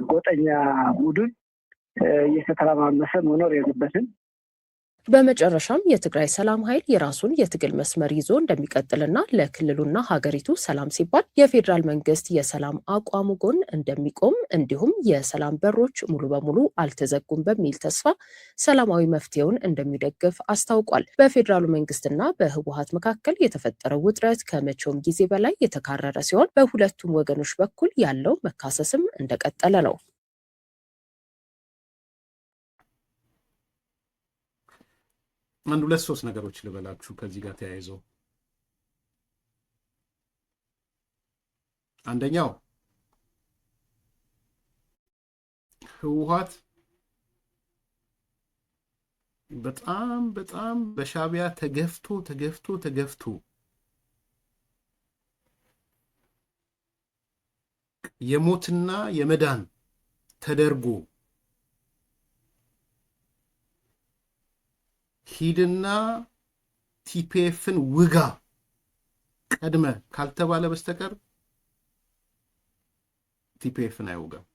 ጎጠኛ ቡድን እየተተራማመሰ መኖር የለበትም። በመጨረሻም የትግራይ ሰላም ኃይል የራሱን የትግል መስመር ይዞ እንደሚቀጥልና ለክልሉና ሀገሪቱ ሰላም ሲባል የፌዴራል መንግስት የሰላም አቋሙ ጎን እንደሚቆም እንዲሁም የሰላም በሮች ሙሉ በሙሉ አልተዘጉም በሚል ተስፋ ሰላማዊ መፍትሄውን እንደሚደግፍ አስታውቋል። በፌዴራሉ መንግስትና በህወሓት መካከል የተፈጠረው ውጥረት ከመቼውም ጊዜ በላይ የተካረረ ሲሆን በሁለቱም ወገኖች በኩል ያለው መካሰስም እንደቀጠለ ነው። አንድ ሁለት ሶስት ነገሮች ልበላችሁ ከዚህ ጋር ተያይዘው። አንደኛው ህወሓት በጣም በሻቢያ ተገፍቶ የሞትና የመዳን ተደርጎ ሂድና ቲፒኤፍን ውጋ ቀድመ ካልተባለ በስተቀር ቲፒኤፍን አይውጋም።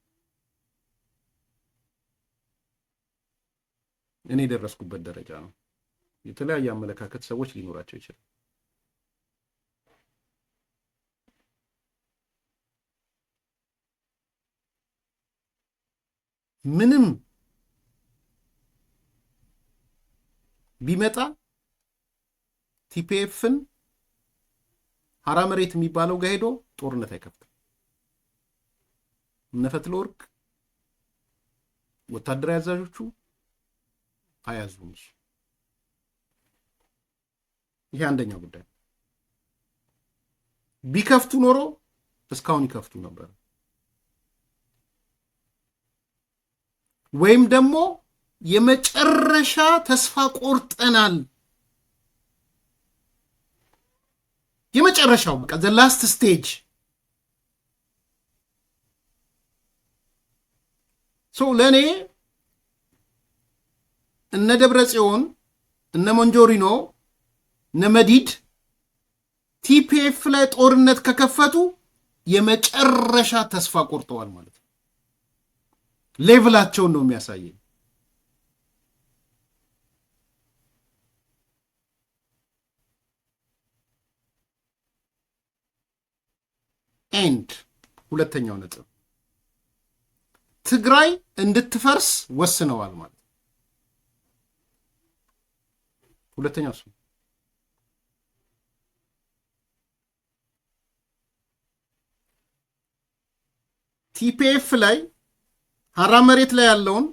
እኔ የደረስኩበት ደረጃ ነው። የተለያየ አመለካከት ሰዎች ሊኖራቸው ይችላል። ምንም ቢመጣ ቲፒኤፍን ሐራ መሬት የሚባለው ጋር ሄዶ ጦርነት አይከፍትም። እነ ፈትለወርቅ ወታደራዊ አዛዦቹ አያዙም። ይሄ አንደኛው ጉዳይ። ቢከፍቱ ኖሮ እስካሁን ይከፍቱ ነበር፣ ወይም ደግሞ የመጨረሻ ተስፋ ቆርጠናል፣ የመጨረሻው በቃ ዘ ላስት ስቴጅ ለእኔ እነ ደብረ ጽዮን እነ ሞንጆሪኖ እነ መዲድ ቲፒኤፍ ላይ ጦርነት ከከፈቱ የመጨረሻ ተስፋ ቆርጠዋል ማለት ነው። ሌቭላቸውን ነው የሚያሳየኝ። ኤንድ ሁለተኛው ነጥብ ትግራይ እንድትፈርስ ወስነዋል ማለት ነው። ሁለተኛው እሱ ቲፒኤፍ ላይ ሀራ መሬት ላይ ያለውን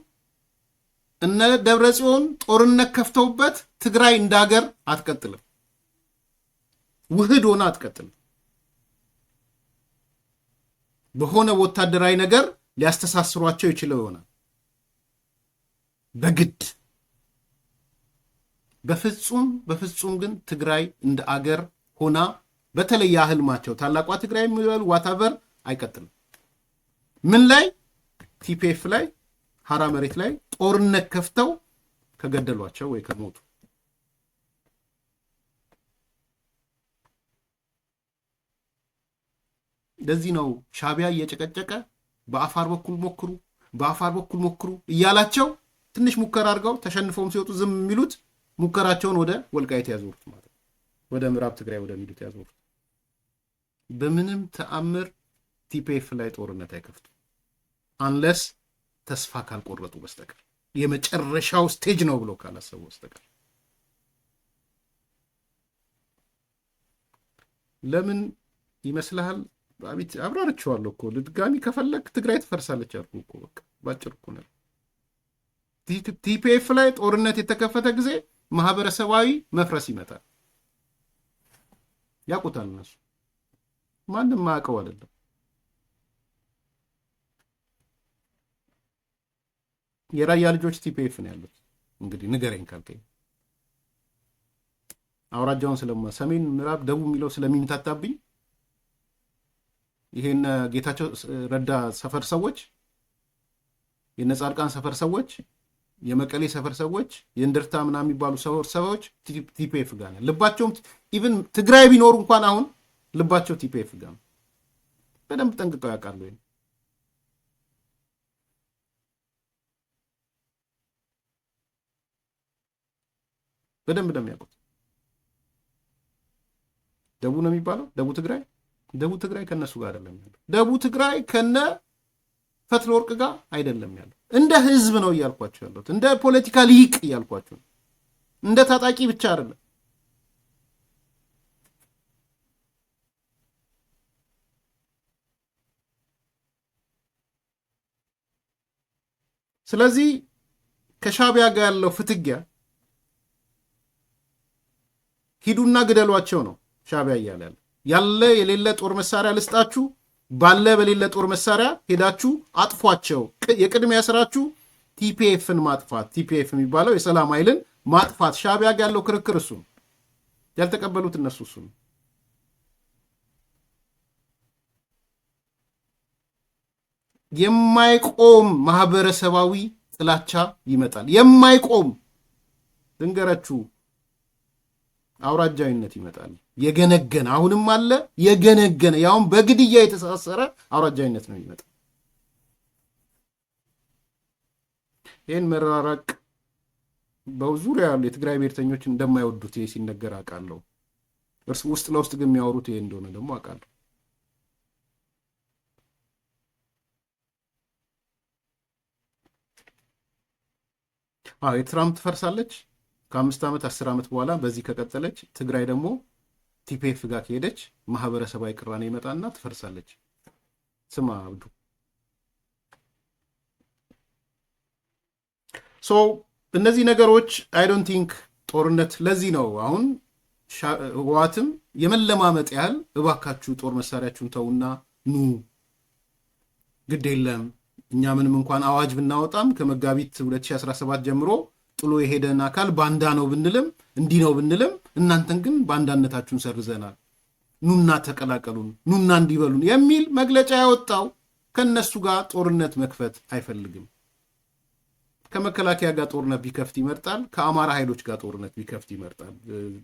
እነ ደብረ ጽዮን ጦርነት ከፍተውበት ትግራይ እንደ ሀገር አትቀጥልም፣ ውህድ ሆና አትቀጥልም። በሆነ ወታደራዊ ነገር ሊያስተሳስሯቸው ይችለው ይሆናል በግድ። በፍጹም ግን ትግራይ እንደ አገር ሆና በተለይ ህልማቸው ታላቋ ትግራይ የሚባሉ ዋታቨር አይቀጥልም። ምን ላይ? ቲፒኤፍ ላይ ሀራ መሬት ላይ ጦርነት ከፍተው ከገደሏቸው ወይ ከሞቱ። ለዚህ ነው ሻቢያ እየጨቀጨቀ በአፋር በኩል ሞክሩ እያላቸው ትንሽ ሙከራ አድርገው ተሸንፈውም ሲወጡ ዝም የሚሉት ሙከራቸውን ወደ ወልቃይት ያዞሩት ማለት ነው። ወደ ምዕራብ ትግራይ ወደሚሉት ያዞሩት። በምንም ተአምር ቲፒኤፍ ላይ ጦርነት አይከፍቱም አንለስ ተስፋ ካልቆረጡ በስተቀር የመጨረሻው ስቴጅ ነው ብሎ ካላሰቡ በስተቀር። ለምን ይመስልሃል? አቤት አብራርቼዋለሁ እኮ ድጋሚ ከፈለግ ትግራይ ትፈርሳለች አልኩ እኮ በቃ ባጭር እኮ ነው። ቲፒኤፍ ላይ ጦርነት የተከፈተ ጊዜ ማህበረሰባዊ መፍረስ ይመጣል። ያውቁታል እነሱ፣ ማንም ማያውቀው አይደለም። የራያ ልጆች ቲፒኤፍ ነው ያሉት። እንግዲህ ንገረኝ ካልከኝ አውራጃውን ሰሜን፣ ምዕራብ፣ ደቡብ የሚለው ስለሚምታታብኝ ይሄን ጌታቸው ረዳ ሰፈር ሰዎች፣ የነጻድቃን ሰፈር ሰዎች፣ የመቀሌ ሰፈር ሰዎች፣ የእንደርታ ምናምን የሚባሉ ሰዎች ቲፒኤፍ ጋር ነው ልባቸውም። ኢቭን ትግራይ ቢኖሩ እንኳን አሁን ልባቸው ቲፒኤፍ ጋር ነው። በደንብ ጠንቅቀው ያውቃሉ። በደንብ ያውቁት። ደቡብ ነው የሚባለው ደቡብ ትግራይ ከነሱ ጋር አይደለም ያለው። ደቡብ ትግራይ ከነ ፈትለወርቅ ጋር አይደለም ያለው። እንደ ህዝብ ነው እያልኳቸው ያለሁት፣ እንደ ፖለቲካ ሊቅ እያልኳቸው፣ እንደ ታጣቂ ብቻ አይደለም። ስለዚህ ከሻቢያ ጋር ያለው ፍትጊያ ሂዱና ግደሏቸው ነው ሻቢያ እያለ ያለ የሌለ ጦር መሳሪያ ልስጣችሁ፣ ባለ በሌለ ጦር መሳሪያ ሄዳችሁ አጥፏቸው። የቅድሚያ ስራችሁ ቲፒኤፍን ማጥፋት፣ ቲፒኤፍ የሚባለው የሰላም ኃይልን ማጥፋት። ሻቢያ ጋር ያለው ክርክር እሱ ነው። ያልተቀበሉት እነሱ እሱ ነው። የማይቆም ማህበረሰባዊ ጥላቻ ይመጣል። የማይቆም ልንገራችሁ፣ አውራጃዊነት ይመጣል። የገነገነ አሁንም አለ፣ የገነገነ ያውም በግድያ የተሳሰረ አውራጃዊነት ነው ይመጣል። ይህን መራራቅ በዙሪያ ያሉ የትግራይ ብሔርተኞች እንደማይወዱት ይሄ ሲነገር አውቃለሁ። ውስጥ ለውስጥ ግን የሚያወሩት ይሄ እንደሆነ ደግሞ አውቃለሁ። ኤርትራም ትፈርሳለች ከ5 ዓመት 10 ዓመት በኋላ። በዚህ ከቀጠለች ትግራይ ደግሞ ቲፒኤፍ ጋር ከሄደች ማህበረሰባዊ ቅራኔ ይመጣና ትፈርሳለች። ስማ አብዱ፣ ሶ እነዚህ ነገሮች አይ ዶንት ቲንክ ጦርነት ለዚህ ነው አሁን ህወሓትም የመለማመጥ ያህል እባካችሁ ጦር መሳሪያችሁን ተውና ኑ ግድ የለም እኛ ምንም እንኳን አዋጅ ብናወጣም ከመጋቢት 2017 ጀምሮ ጥሎ የሄደን አካል ባንዳ ነው ብንልም እንዲህ ነው ብንልም እናንተን ግን ባንዳነታችሁን ሰርዘናል፣ ኑና ተቀላቀሉን፣ ኑና እንዲበሉን የሚል መግለጫ ያወጣው ከነሱ ጋር ጦርነት መክፈት አይፈልግም። ከመከላከያ ጋር ጦርነት ቢከፍት ይመርጣል። ከአማራ ኃይሎች ጋር ጦርነት ቢከፍት ይመርጣል።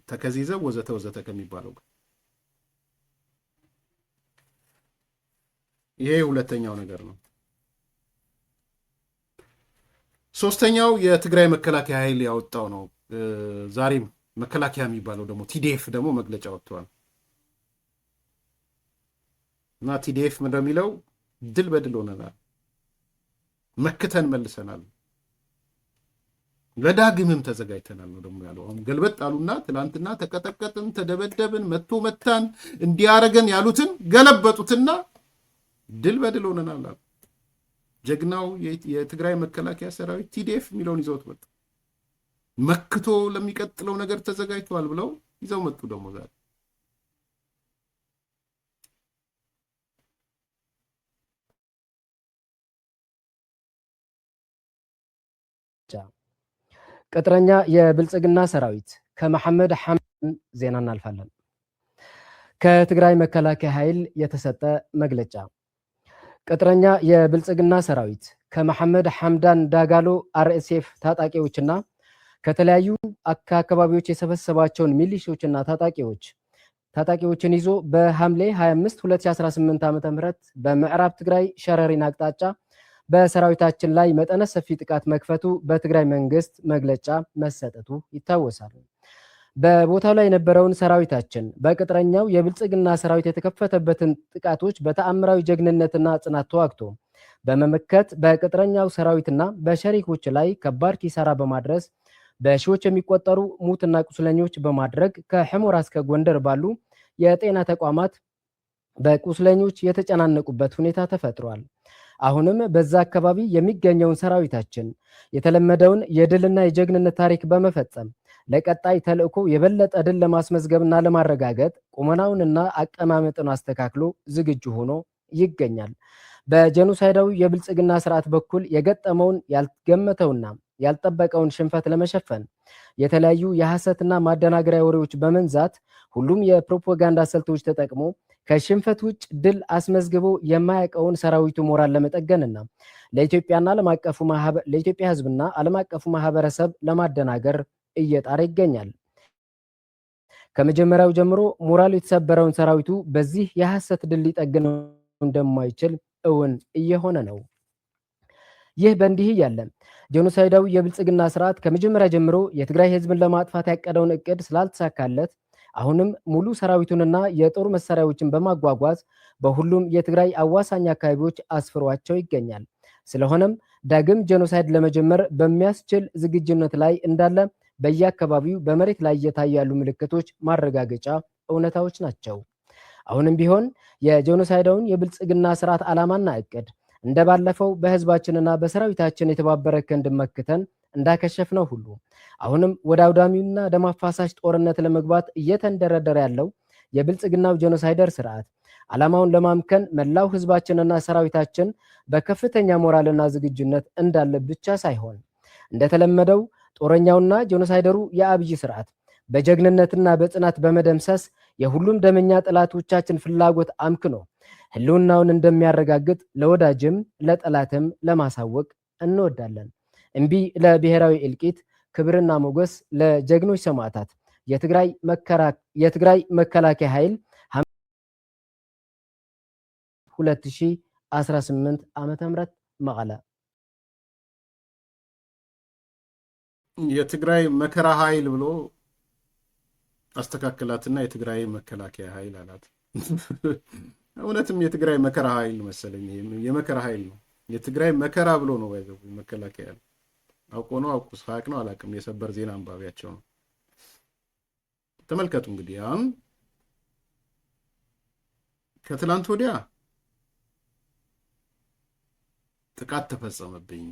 ተከዜዘው ወዘተ ወዘተ ከሚባለው ጋር ይሄ ሁለተኛው ነገር ነው። ሶስተኛው የትግራይ መከላከያ ኃይል ያወጣው ነው። ዛሬም መከላከያ የሚባለው ደግሞ ቲዲኤፍ ደግሞ መግለጫ ወጥቷል እና ቲዲኤፍ እንደሚለው ድል በድል ሆነናል፣ መክተን መልሰናል፣ ለዳግምም ተዘጋጅተናል ነው ደግሞ ያለው። አሁን ገልበጥ አሉና ትላንትና ተቀጠቀጥን፣ ተደበደብን፣ መቶ መታን፣ እንዲያረገን ያሉትን ገለበጡትና ድል በድል ሆነናል አሉ። ጀግናው የትግራይ መከላከያ ሰራዊት ቲዲኤፍ የሚለውን ይዘውት መጡ። መክቶ ለሚቀጥለው ነገር ተዘጋጅተዋል ብለው ይዘው መጡ። ደግሞ ዛሬ ቅጥረኛ የብልጽግና ሰራዊት ከመሐመድ ሐምዳን ዜና እናልፋለን። ከትግራይ መከላከያ ኃይል የተሰጠ መግለጫ። ቅጥረኛ የብልጽግና ሰራዊት ከመሐመድ ሐምዳን ዳጋሎ አርኤስኤፍ ታጣቂዎችና ከተለያዩ አካባቢዎች የሰበሰባቸውን ሚሊሾችና ታጣቂዎችን ይዞ በሐምሌ 25 2018 ዓ.ም በምዕራብ ትግራይ ሸረሪን አቅጣጫ በሰራዊታችን ላይ መጠነ ሰፊ ጥቃት መክፈቱ በትግራይ መንግስት መግለጫ መሰጠቱ ይታወሳል። በቦታው ላይ የነበረውን ሰራዊታችን በቅጥረኛው የብልጽግና ሰራዊት የተከፈተበትን ጥቃቶች በተአምራዊ ጀግንነትና ጽናት ተዋግቶ በመመከት በቅጥረኛው ሰራዊትና በሸሪኮች ላይ ከባድ ኪሳራ በማድረስ በሺዎች የሚቆጠሩ ሙትና ቁስለኞች በማድረግ ከሕሞራ እስከ ጎንደር ባሉ የጤና ተቋማት በቁስለኞች የተጨናነቁበት ሁኔታ ተፈጥሯል። አሁንም በዛ አካባቢ የሚገኘውን ሰራዊታችን የተለመደውን የድልና የጀግንነት ታሪክ በመፈጸም ለቀጣይ ተልእኮ የበለጠ ድል ለማስመዝገብና ለማረጋገጥ ቁመናውንና አቀማመጡን አስተካክሎ ዝግጁ ሆኖ ይገኛል። በጄኖሳይዳዊ የብልጽግና ስርዓት በኩል የገጠመውን ያልገመተውና ያልጠበቀውን ሽንፈት ለመሸፈን የተለያዩ የሐሰትና ማደናገሪያ ወሬዎች በመንዛት ሁሉም የፕሮፓጋንዳ ስልቶች ተጠቅሞ ከሽንፈት ውጭ ድል አስመዝግቦ የማያውቀውን ሰራዊቱ ሞራል ለመጠገንና ለኢትዮጵያ ህዝብና ዓለም አቀፉ ማህበረሰብ ለማደናገር እየጣረ ይገኛል። ከመጀመሪያው ጀምሮ ሞራሉ የተሰበረውን ሰራዊቱ በዚህ የሐሰት ድል ሊጠግነው እንደማይችል እውን እየሆነ ነው። ይህ በእንዲህ እያለ ጄኖሳይዳዊ የብልጽግና ስርዓት ከመጀመሪያ ጀምሮ የትግራይ ህዝብን ለማጥፋት ያቀደውን እቅድ ስላልተሳካለት አሁንም ሙሉ ሰራዊቱንና የጦር መሳሪያዎችን በማጓጓዝ በሁሉም የትግራይ አዋሳኝ አካባቢዎች አስፍሯቸው ይገኛል። ስለሆነም ዳግም ጄኖሳይድ ለመጀመር በሚያስችል ዝግጁነት ላይ እንዳለ በየአካባቢው በመሬት ላይ እየታዩ ያሉ ምልክቶች ማረጋገጫ እውነታዎች ናቸው። አሁንም ቢሆን የጄኖሳይዳውን የብልጽግና ስርዓት ዓላማና እቅድ እንደባለፈው በህዝባችንና በሰራዊታችን የተባበረ ክንድ መክተን እንዳከሸፍነው ሁሉ አሁንም ወደ አውዳሚውና ደም አፋሳሽ ጦርነት ለመግባት እየተንደረደረ ያለው የብልጽግናው ጄኖሳይደር ስርዓት ዓላማውን ለማምከን መላው ህዝባችንና ሰራዊታችን በከፍተኛ ሞራልና ዝግጁነት እንዳለ ብቻ ሳይሆን እንደተለመደው ጦረኛውና ጄኖሳይደሩ የአብይ ስርዓት በጀግንነትና በጽናት በመደምሰስ የሁሉም ደመኛ ጠላቶቻችን ፍላጎት አምክኖ ህልውናውን እንደሚያረጋግጥ ለወዳጅም ለጠላትም ለማሳወቅ እንወዳለን። እምቢ ለብሔራዊ እልቂት፣ ክብርና ሞገስ ለጀግኖች ሰማዕታት። የትግራይ መከላከያ ኃይል 2018 ዓመተ ምህረት መቀለ። የትግራይ መከራ ኃይል ብሎ አስተካከላትና የትግራይ መከላከያ ኃይል አላት። እውነትም የትግራይ መከራ ኃይል መሰለኝ። የመከራ ኃይል ነው። የትግራይ መከራ ብሎ ነው ባይዘው መከላከያ ያለው። አውቆ ነው አውቆ ሳያቅ ነው አላውቅም። የሰበር ዜና አንባቢያቸው ነው። ተመልከቱ እንግዲህ አሁን ከትላንት ወዲያ ጥቃት ተፈጸመብኝ፣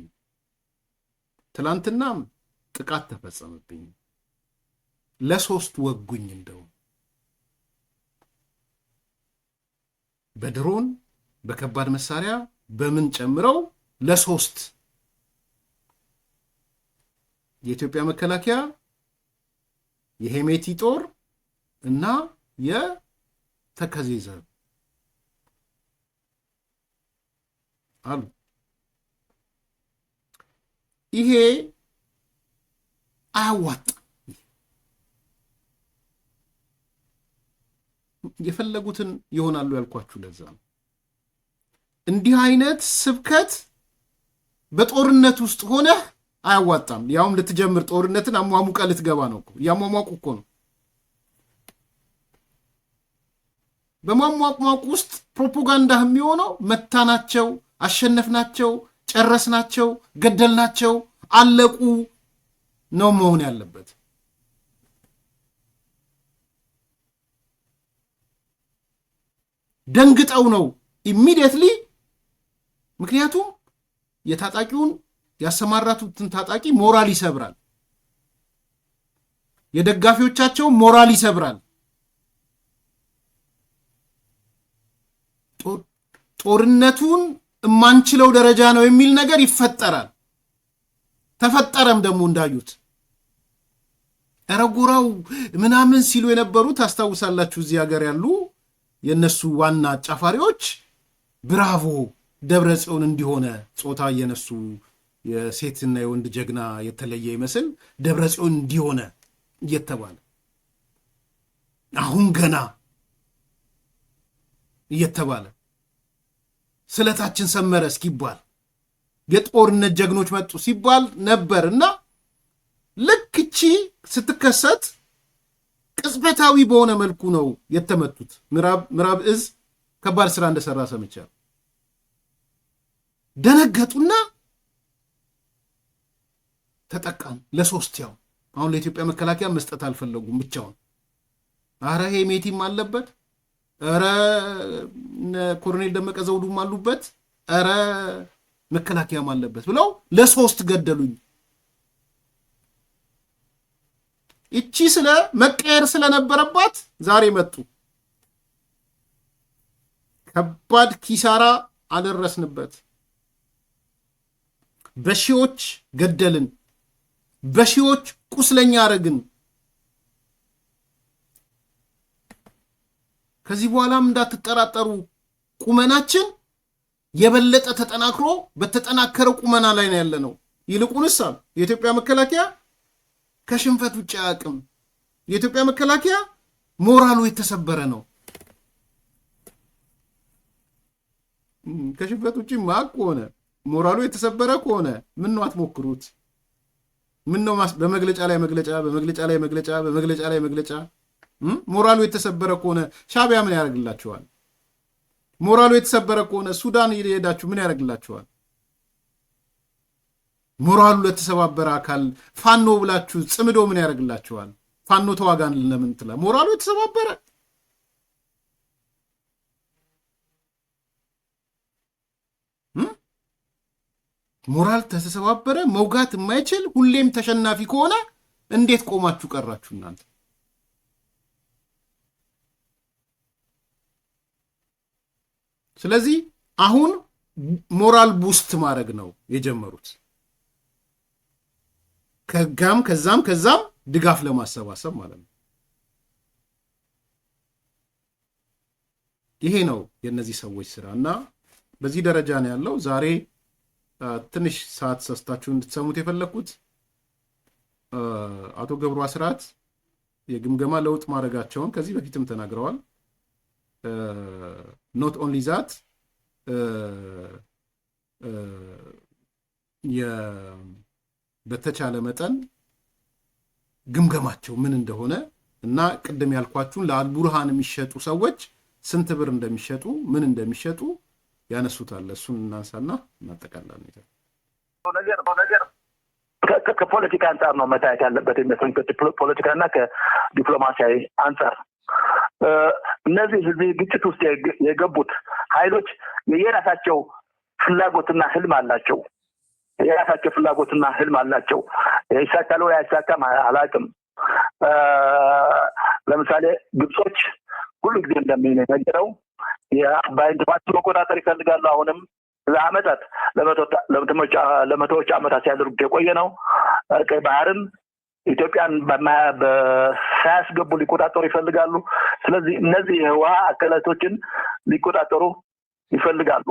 ትላንትናም ጥቃት ተፈጸመብኝ ለ3 ወጉኝ እንደው በድሮን በከባድ መሳሪያ በምን ጨምረው ለ3 የኢትዮጵያ መከላከያ የሄሜቲ ጦር እና የተከዜ ዘብ አሉ። ይሄ አያዋጣ የፈለጉትን ይሆናሉ ያልኳችሁ ለዛ ነው። እንዲህ አይነት ስብከት በጦርነት ውስጥ ሆነ አያዋጣም። ያውም ልትጀምር ጦርነትን አሟሙቀ ልትገባ ነው እኮ ያሟሟቁ እኮ ነው። በማሟሟቁ ውስጥ ፕሮፓጋንዳ የሚሆነው መታናቸው፣ አሸነፍናቸው፣ ጨረስናቸው፣ ገደልናቸው፣ አለቁ ነው መሆን ያለበት። ደንግጠው ነው ኢሚዲየትሊ። ምክንያቱም የታጣቂውን ያሰማራቱትን ታጣቂ ሞራል ይሰብራል፣ የደጋፊዎቻቸው ሞራል ይሰብራል። ጦርነቱን የማንችለው ደረጃ ነው የሚል ነገር ይፈጠራል። ተፈጠረም ደግሞ እንዳዩት ረጎራው ምናምን ሲሉ የነበሩት ታስታውሳላችሁ። እዚህ ሀገር ያሉ የነሱ ዋና አጫፋሪዎች ብራቮ ደብረጽዮን እንዲሆነ ጾታ የነሱ የሴትና የወንድ ጀግና የተለየ ይመስል ደብረጽዮን እንዲሆነ እየተባለ አሁን ገና እየተባለ ስለታችን ሰመረ እስኪባል የጦርነት ጀግኖች መጡ ሲባል ነበርና ልክ እቺ ስትከሰት ቅጽበታዊ በሆነ መልኩ ነው የተመቱት። ምዕራብ እዝ ከባድ ስራ እንደሰራ ሰምቻለሁ። ደነገጡና ተጠቃም ለ3 ያው አሁን ለኢትዮጵያ መከላከያ መስጠት አልፈለጉም ብቻውን። አረ ሄሜቲም አለበት፣ አረ ኮሎኔል ደመቀ ዘውዱም አሉበት፣ አረ መከላከያም አለበት ብለው ለ3 ገደሉኝ። እቺ ስለ መቀየር ስለነበረባት ዛሬ መጡ። ከባድ ኪሳራ አደረስንበት። በሺዎች ገደልን፣ በሺዎች ቁስለኛ አረግን። ከዚህ በኋላም እንዳትጠራጠሩ ቁመናችን የበለጠ ተጠናክሮ በተጠናከረ ቁመና ላይ ነው ያለነው። ይልቁንስ የኢትዮጵያ መከላከያ ከሽንፈት ውጭ አያውቅም። የኢትዮጵያ መከላከያ ሞራሉ የተሰበረ ነው። ከሽንፈት ውጭ ማቅ ሆነ ሞራሉ የተሰበረ ከሆነ ምን ነው አትሞክሩት? ምን ነው በመግለጫ ላይ መግለጫ፣ በመግለጫ ላይ መግለጫ፣ በመግለጫ ላይ መግለጫ። ሞራሉ የተሰበረ ከሆነ ሻዕቢያ ምን ያደርግላችኋል? ሞራሉ የተሰበረ ከሆነ ሱዳን እየሄዳችሁ ምን ያደርግላችኋል? ሞራሉ ለተሰባበረ አካል ፋኖ ብላችሁ ጽምዶ ምን ያደርግላችኋል? ፋኖ ተዋጋን ለምን ትላ? ሞራሉ የተሰባበረ ሞራል ተሰባበረ መውጋት የማይችል ሁሌም ተሸናፊ ከሆነ እንዴት ቆማችሁ ቀራችሁ እናንተ? ስለዚህ አሁን ሞራል ቡስት ማድረግ ነው የጀመሩት። ከዛም ድጋፍ ለማሰባሰብ ማለት ነው። ይሄ ነው የነዚህ ሰዎች ስራ እና በዚህ ደረጃ ነው ያለው። ዛሬ ትንሽ ሰዓት ሰስታችሁ እንድትሰሙት የፈለኩት አቶ ገብሩ አስራት የግምገማ ለውጥ ማድረጋቸውን ከዚህ በፊትም ተናግረዋል። ኖት ኦንሊ ዛት በተቻለ መጠን ግምገማቸው ምን እንደሆነ እና ቅድም ያልኳችሁን ለአልቡርሃን የሚሸጡ ሰዎች ስንት ብር እንደሚሸጡ ምን እንደሚሸጡ ያነሱታል። እሱን እናንሳና እናጠቃላለን። ነገር ከፖለቲካ አንጻር ነው መታየት ያለበት ይመስለኝ። ከፖለቲካና ከዲፕሎማሲያዊ አንጻር እነዚህ ህዝብ ግጭት ውስጥ የገቡት ኃይሎች የየራሳቸው ፍላጎትና ህልም አላቸው። የራሳቸው ፍላጎትና ህልም አላቸው። ይሳካል ወይ አይሳካም አላውቅም። ለምሳሌ ግብጾች ሁሉ ጊዜ እንደሚነገረው የአባይን ተፋሰስ መቆጣጠር ይፈልጋሉ። አሁንም ለአመታት ለመቶዎች ዓመታት ሲያደርጉት የቆየ ነው። ቀይ ባህርን ኢትዮጵያን ሳያስገቡ ሊቆጣጠሩ ይፈልጋሉ። ስለዚህ እነዚህ የውሃ አካላቶችን ሊቆጣጠሩ ይፈልጋሉ።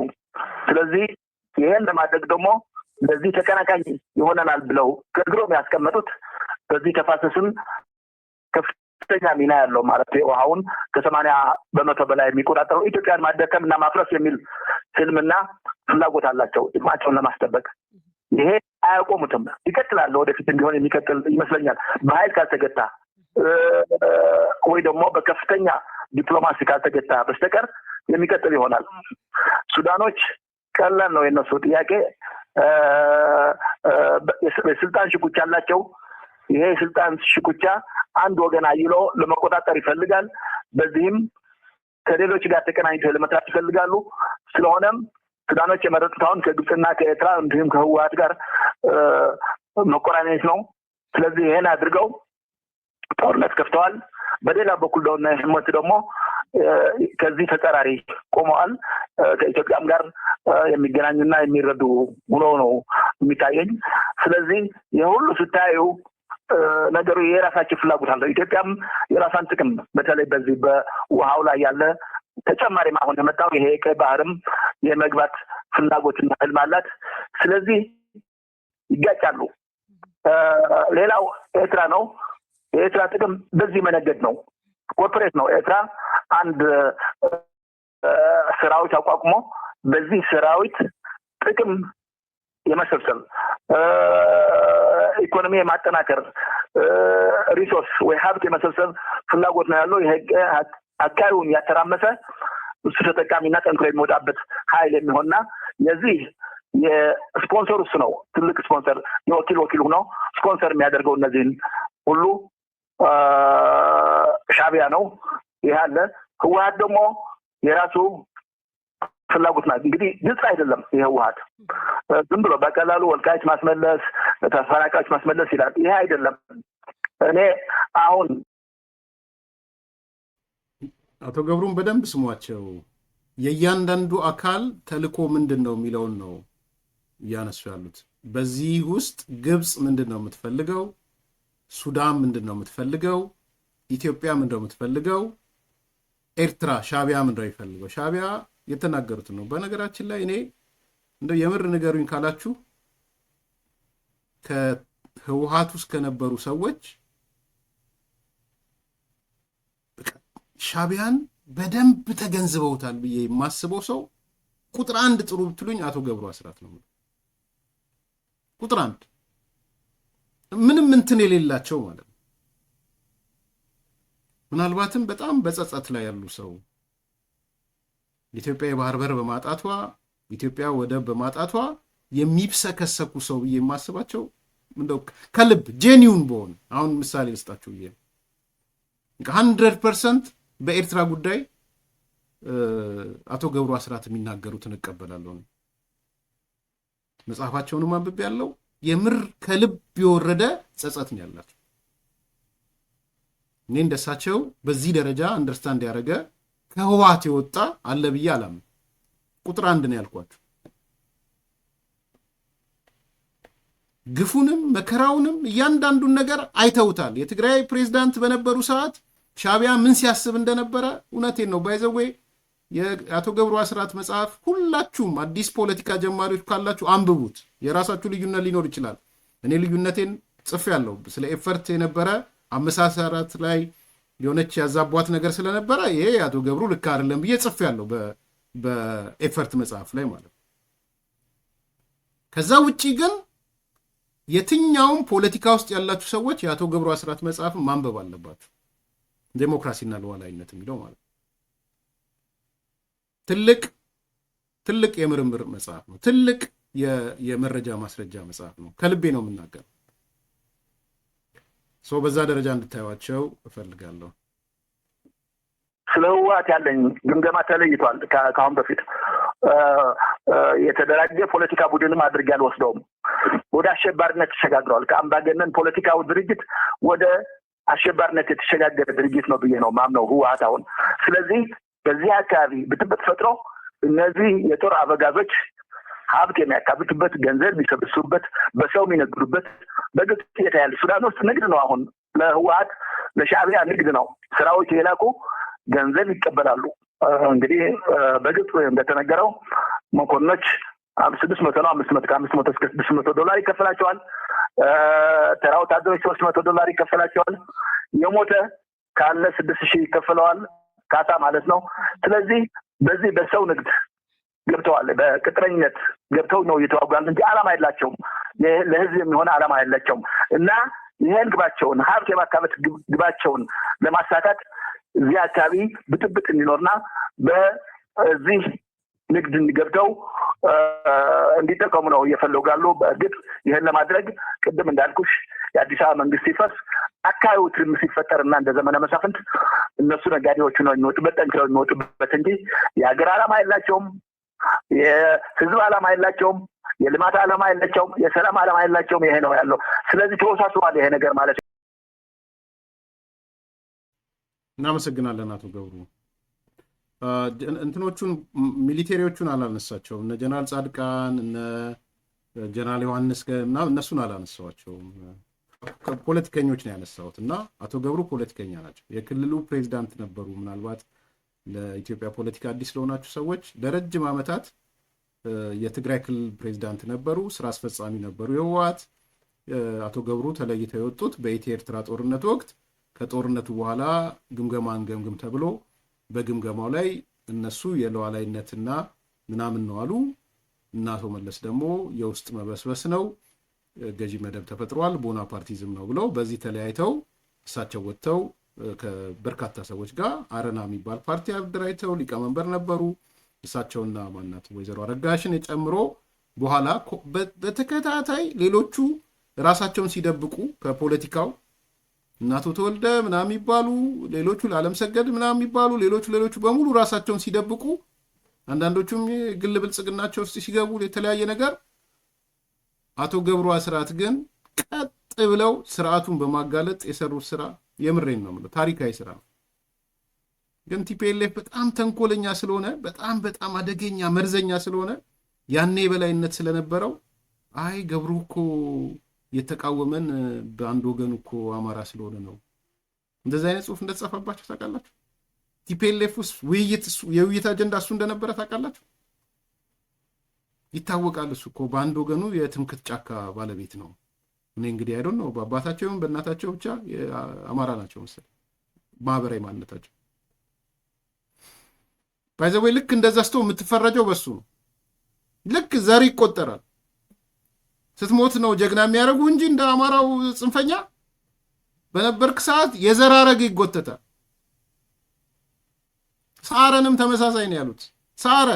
ስለዚህ ይሄን ለማድረግ ደግሞ በዚህ ተቀናቃኝ ይሆነናል ብለው ከግሮም ያስቀመጡት በዚህ ተፋሰስን ከፍተኛ ሚና ያለው ማለት ውሃውን ከ80% በላይ የሚቆጣጠረው ኢትዮጵያን ማደከምና ማፍረስ የሚል ህልምና ፍላጎት አላቸው ጥቅማቸውን ለማስጠበቅ። ይሄ አያቆሙትም፣ ይቀጥላል። ወደፊት እንዲሆን የሚቀጥል ይመስለኛል። በኃይል ካልተገታ ወይ ደግሞ በከፍተኛ ዲፕሎማሲ ካልተገታ በስተቀር የሚቀጥል ይሆናል። ሱዳኖች ቀላል ነው የነሱ ጥያቄ። የስልጣን ሽኩቻ አላቸው። ይሄ የስልጣን ሽኩቻ አንድ ወገን አይሎ ለመቆጣጠር ይፈልጋል። በዚህም ከሌሎች ጋር ተቀናኝተው ለመስራት ይፈልጋሉ። ስለሆነም ሱዳኖች የመረጡት አሁን ከግብፅና ከኤርትራ እንዲሁም ከህወሓት ጋር መቆራኘት ነው። ስለዚህ ይሄን አድርገው ጦርነት ከፍተዋል። በሌላ በኩል ደግሞ ከዚህ ተጻራሪ ቆመዋል። ከኢትዮጵያም ጋር የሚገናኙና የሚረዱ ሆኖ ነው የሚታየኝ። ስለዚህ የሁሉ ስታዩ ነገሩ የራሳቸው ፍላጎት አለው። ኢትዮጵያም የራሷን ጥቅም በተለይ በዚህ በውሃው ላይ ያለ ተጨማሪ አሁን የመጣው ይሄ ቀይ ባህርም የመግባት ፍላጎትና ህልም አላት። ስለዚህ ይጋጫሉ። ሌላው ኤርትራ ነው። የኤርትራ ጥቅም በዚህ መነገድ ነው። ኮርፖሬት ነው። ኤርትራ አንድ ሰራዊት አቋቁሞ በዚህ ሰራዊት ጥቅም የመሰብሰብ ኢኮኖሚ የማጠናከር ሪሶርስ ወይ ሀብት የመሰብሰብ ፍላጎት ነው ያለው። ይሄ አካባቢውን ያተራመሰ እሱ ተጠቃሚና ጠንክሮ የሚወጣበት ኃይል የሚሆንና የዚህ የስፖንሰር እሱ ነው። ትልቅ ስፖንሰር ወኪል ሆኖ ስፖንሰር የሚያደርገው እነዚህን ሁሉ ሻዕቢያ ነው። ይሄ አለ። ህወሓት ደግሞ የራሱ ፍላጎት ናት። እንግዲህ ግልጽ አይደለም። ይሄ ህወሓት ዝም ብሎ በቀላሉ ወልቃይት ማስመለስ፣ ተፈናቃዮች ማስመለስ ይላል። ይሄ አይደለም። እኔ አሁን አቶ ገብሩን በደንብ ስሟቸው። የእያንዳንዱ አካል ተልእኮ ምንድን ነው የሚለውን ነው እያነሱ ያሉት። በዚህ ውስጥ ግብፅ ምንድን ነው የምትፈልገው? ሱዳን ምንድን ነው የምትፈልገው? ኢትዮጵያ ምንድን ነው የምትፈልገው? ኤርትራ ሻዕቢያ ምንድን ነው የሚፈልገው? ሻዕቢያ የተናገሩት ነው። በነገራችን ላይ እኔ እንደው የምር ንገሩኝ ካላችሁ ከህወሓት ውስጥ ከነበሩ ሰዎች ሻዕቢያን በደንብ ተገንዝበውታል ብዬ የማስበው ሰው ቁጥር አንድ ጥሩ ብትሉኝ አቶ ገብሩ አስራት ነው። ቁጥር አንድ ምንም እንትን የሌላቸው ማለት ነው። ምናልባትም በጣም በጸጸት ላይ ያሉ ሰው ኢትዮጵያ የባህር በር በማጣቷ ኢትዮጵያ ወደብ በማጣቷ የሚብሰከሰኩ ሰው ብዬ የማስባቸው እንደው ከልብ ጄኒውን በሆነ አሁን ምሳሌ ልስጣችሁ ብዬ 100% በኤርትራ ጉዳይ አቶ ገብሩ አስራት የሚናገሩትን እቀበላለሁ። መጽሐፋቸውንም አንብቤ ያለው የምር ከልብ የወረደ ጸጸት ነው ያላቸው። እኔ እንደሳቸው በዚህ ደረጃ አንደርስታንድ ያደረገ ከህወሓት የወጣ አለ ብዬ አላምንም። ቁጥር አንድ ነው ያልኳቸው። ግፉንም መከራውንም እያንዳንዱን ነገር አይተውታል። የትግራይ ፕሬዝዳንት በነበሩ ሰዓት ሻዕቢያ ምን ሲያስብ እንደነበረ እውነቴን ነው። ባይዘዌ የአቶ ገብሩ አስራት መጽሐፍ ሁላችሁም አዲስ ፖለቲካ ጀማሪዎች ካላችሁ አንብቡት። የራሳችሁ ልዩነት ሊኖር ይችላል። እኔ ልዩነቴን ጽፌያለሁ። ስለ ኤፈርት የነበረ አመሳሰራት ላይ የሆነች ያዛቧት ነገር ስለነበረ ይሄ አቶ ገብሩ ልክ አይደለም ብዬ ጽፌያለሁ በኤፈርት መጽሐፍ ላይ ማለት ነው። ከዛ ውጪ ግን የትኛውም ፖለቲካ ውስጥ ያላችሁ ሰዎች የአቶ ገብሩ አስራት መጽሐፍ ማንበብ አለባችሁ። ዴሞክራሲና ሉዓላዊነት የሚለው ማለት ነው። ትልቅ የምርምር መጽሐፍ ነው። ትልቅ የመረጃ ማስረጃ መጽሐፍ ነው። ከልቤ ነው የምናገር። ሰው በዛ ደረጃ እንድታዩዋቸው እፈልጋለሁ። ስለ ህወሓት ያለኝ ግምገማ ተለይቷል ከአሁን በፊት። የተደራጀ ፖለቲካ ቡድንም አድርጌ አልወስደውም። ወደ አሸባሪነት ተሸጋግረዋል። ከአምባገነን ፖለቲካው ድርጅት ወደ አሸባሪነት የተሸጋገረ ድርጅት ነው ብዬ ነው ማምነው ህወሓት አሁን። ስለዚህ በዚህ አካባቢ ብጥብጥ ፈጥሮ እነዚህ የጦር አበጋዞች ሀብት የሚያካብቱበት፣ ገንዘብ የሚሰበስቡበት፣ በሰው የሚነግዱበት በግልጽ እየታያለ። ሱዳን ውስጥ ንግድ ነው አሁን ለህወሓት ለሻዕቢያ ንግድ ነው። ሰራዊት የላኩ ገንዘብ ይቀበላሉ። እንግዲህ በግልጽ እንደተነገረው መኮንኖች 600 ነው 500 እስከ $600 ይከፈላቸዋል። ተራ ወታደሮች $300 ይከፈላቸዋል። የሞተ ካለ 6,000 ይከፈለዋል ካሳ ማለት ነው። ስለዚህ በዚህ በሰው ንግድ ገብተዋል። በቅጥረኝነት ገብተው ነው እየተዋጓሉ እንጂ ዓላማ የላቸውም። ለህዝብ የሚሆን ዓላማ የላቸውም እና ይሄን ግባቸውን ሀብት የማካበት ግባቸውን ለማሳካት እዚህ አካባቢ ብጥብጥ እንዲኖርና በዚህ ንግድ እንዲገብተው እንዲጠቀሙ ነው እየፈለጋሉ። በእርግጥ ይህን ለማድረግ ቅድም እንዳልኩሽ የአዲስ አበባ መንግስት ሲፈርስ አካባቢው ትርምስ ሲፈጠርና እንደ ዘመነ መሳፍንት እነሱ ነጋዴዎቹ ነው የሚወጡበት፣ ጠንክረው የሚወጡበት እንጂ የሀገር ዓላማ የላቸውም። የህዝብ ዓላማ የላቸውም። የልማት ዓላማ የላቸውም። የሰላም ዓላማ የላቸውም። ይሄ ነው ያለው። ስለዚህ ተወሳስቧል ይሄ ነገር ማለት ነው። እናመሰግናለን አቶ ገብሩ። እንትኖቹን ሚሊቴሪዎቹን አላነሳቸውም። እነ ጀነራል ጻድቃን እነ ጀነራል ዮሐንስ እነሱን አላነሳቸውም። ፖለቲከኞች ነው ያነሳሁት እና አቶ ገብሩ ፖለቲከኛ ናቸው። የክልሉ ፕሬዚዳንት ነበሩ። ምናልባት ለኢትዮጵያ ፖለቲካ አዲስ ለሆናችሁ ሰዎች ለረጅም ዓመታት የትግራይ ክልል ፕሬዚዳንት ነበሩ፣ ስራ አስፈጻሚ ነበሩ የህወሓት። አቶ ገብሩ ተለይተው የወጡት በኢትዮ ኤርትራ ጦርነት ወቅት ከጦርነቱ በኋላ ግምገማ እንገምግም ተብሎ በግምገማው ላይ እነሱ የሉዓላዊነትና ምናምን ነው አሉ እና አቶ መለስ ደግሞ የውስጥ መበስበስ ነው፣ ገዢ መደብ ተፈጥሯል፣ ቦናፓርቲዝም ነው ብለው በዚህ ተለያይተው እሳቸው ወጥተው ከበርካታ ሰዎች ጋር አረና የሚባል ፓርቲ አደራጅተው ሊቀመንበር ነበሩ። እሳቸውና ማናት ወይዘሮ አረጋሽን ጨምሮ በኋላ በተከታታይ ሌሎቹ ራሳቸውን ሲደብቁ ከፖለቲካው እናቶ ተወልደ ምናምን የሚባሉ ሌሎቹ ለዓለም ሰገድ ምናምን የሚባሉ ሌሎቹ በሙሉ ራሳቸውን ሲደብቁ፣ አንዳንዶቹም ግል ብልጽግናቸው ውስጥ ሲገቡ የተለያየ ነገር። አቶ ገብሩ አስራት ግን ቀጥ ብለው ስርዓቱን በማጋለጥ የሰሩት ስራ የምሬን ነው የምለው ታሪካዊ ስራ ነው። ግን ቲፒኤልኤፍ በጣም ተንኮለኛ ስለሆነ በጣም አደገኛ መርዘኛ ስለሆነ ያኔ የበላይነት ስለነበረው አይ ገብሩ እኮ የተቃወመን በአንድ ወገን እኮ አማራ ስለሆነ ነው እንደዚህ አይነት ጽሁፍ እንደተጻፈባቸው ታውቃላችሁ። ቲፒኤልኤፍ ውስጥ የውይይት አጀንዳ እሱ እንደነበረ ታውቃላችሁ። ይታወቃል። እሱ እኮ በአንድ ወገኑ የትምክት ጫካ ባለቤት ነው። እኔ እንግዲህ አይዶን ነው በአባታቸውም በእናታቸው ብቻ አማራ ናቸው መሰለኝ ማህበራዊ ማንነታቸው። ባይዘዌ ልክ እንደዛ ስቶ የምትፈረጀው በሱ ነው። ልክ ዘር ይቆጠራል። ስትሞት ነው ጀግና የሚያደርጉ እንጂ እንደ አማራው ጽንፈኛ በነበርክ ሰዓት የዘር ሐረግ ይጎተታል። ሳረንም ተመሳሳይ ነው ያሉት። ሳረ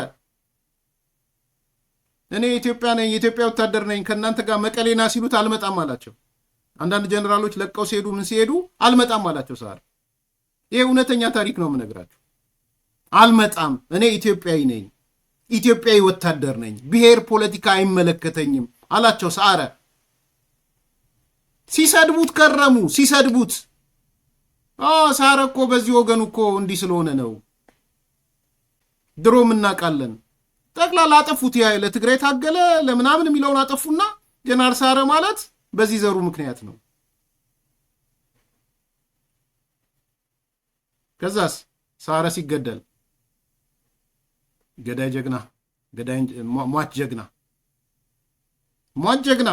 እኔ ኢትዮጵያ ነኝ የኢትዮጵያ ወታደር ነኝ ከእናንተ ጋር መቀሌና ሲሉት አልመጣም አላቸው። አንዳንድ ጀነራሎች ለቀው ሲሄዱ ምን ሲሄዱ አልመጣም አላቸው ሳረ። ይሄ እውነተኛ ታሪክ ነው የምነግራችሁ። አልመጣም፣ እኔ ኢትዮጵያዊ ነኝ፣ ኢትዮጵያዊ ወታደር ነኝ፣ ብሔር ፖለቲካ አይመለከተኝም አላቸው ሳረ። ሲሰድቡት ከረሙ። ሲሰድቡት ሳረ እኮ በዚህ ወገኑ እኮ እንዲህ ስለሆነ ነው ድሮም እናውቃለን። ጠቅላላ አጠፉት። ያ ለትግራይ ታገለ ለምናምን የሚለውን አጠፉና ጀነራል ሳረ ማለት በዚህ ዘሩ ምክንያት ነው። ከዛስ ሳረ ሲገደል ገዳይ ጀግና፣ ገዳይ ሟች ጀግና፣ ሟች ጀግና።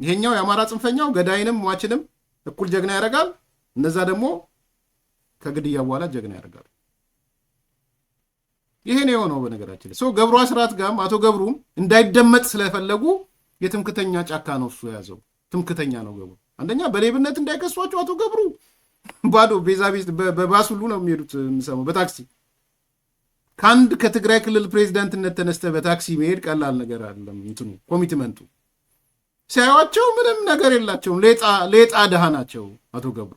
ይሄኛው የአማራ ጽንፈኛው ገዳይንም ሟችንም እኩል ጀግና ያደርጋል። እነዛ ደግሞ ከግድያ በኋላ ጀግና ያደርጋል። ይሄ ነው የሆነው። በነገራችን ላይ ገብሩ አስራት ጋርም አቶ ገብሩም እንዳይደመጥ ስለፈለጉ የትምክተኛ ጫካ ነው እሱ የያዘው። ትምክተኛ ነው ገብሩ። አንደኛ በሌብነት እንዳይከሷቸው አቶ ገብሩ ባዶ ቤዛ ቤት በባስ ሁሉ ነው የሚሄዱት። የምሰማው በታክሲ ከትግራይ ክልል ፕሬዚዳንትነት ተነስተ በታክሲ መሄድ ቀላል ነገር አይደለም። እንትኑ ኮሚትመንቱ ሲያዩዋቸው ምንም ነገር የላቸውም። ሌጣ ድሃ ናቸው አቶ ገብሩ፣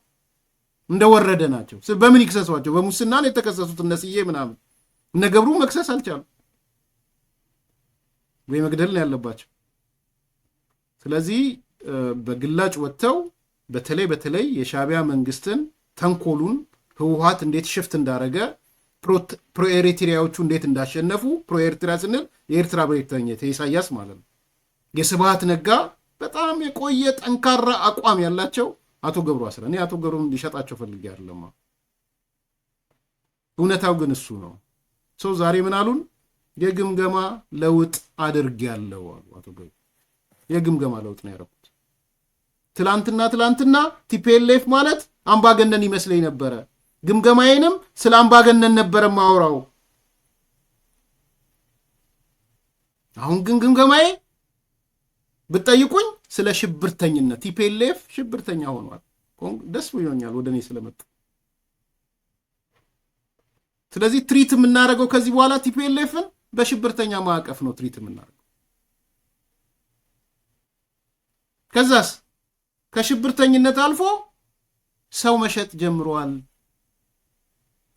እንደወረደ ናቸው። በምን ይክሰሷቸው? በሙስና ነው የተከሰሱት እነስዬ ምናምን። እነ ገብሩ መክሰስ አልቻሉ። ወይ መግደል ነው ያለባቸው። ስለዚህ በግላጭ ወጥተው በተለይ የሻዕቢያ መንግስትን ተንኮሉን ህወሓት እንዴት ሽፍት እንዳረገ ፕሮኤሪትሪያዎቹ እንዴት እንዳሸነፉ ፕሮኤሪትሪያ ስንል የኤርትራ ብሔርተኝነት ኢሳያስ ማለት ነው። የስብሃት ነጋ በጣም የቆየ ጠንካራ አቋም ያላቸው አቶ ገብሩ አስራት እኔ አቶ ገብሩ እንዲሸጣቸው ፈልጌ አይደለም። እውነታው ግን እሱ ነው። ሰው ዛሬ ምን አሉን? የግምገማ ለውጥ አድርጌያለሁ አሉ አቶ ገብሩ። የግምገማ ለውጥ ነው ያደረኩት። ትላንትና ቲፒኤልኤፍ ማለት አምባገነን ይመስለኝ ነበረ። ግምገማዬንም ስለ አምባገነን ነበረ ማውራው። አሁን ግን ግምገማዬ ብትጠይቁኝ ስለ ሽብርተኝነት ቲፒኤልኤፍ ሽብርተኛ ሆኗል። ደስ ብሎኛል ወደኔ ስለመጡ። ስለዚህ ትሪት የምናደርገው ከዚህ በኋላ ቲፒኤልኤፍን በሽብርተኛ ማዕቀፍ ነው ትሪት የምናደርገው። ከዛስ ከሽብርተኝነት አልፎ ሰው መሸጥ ጀምሯል።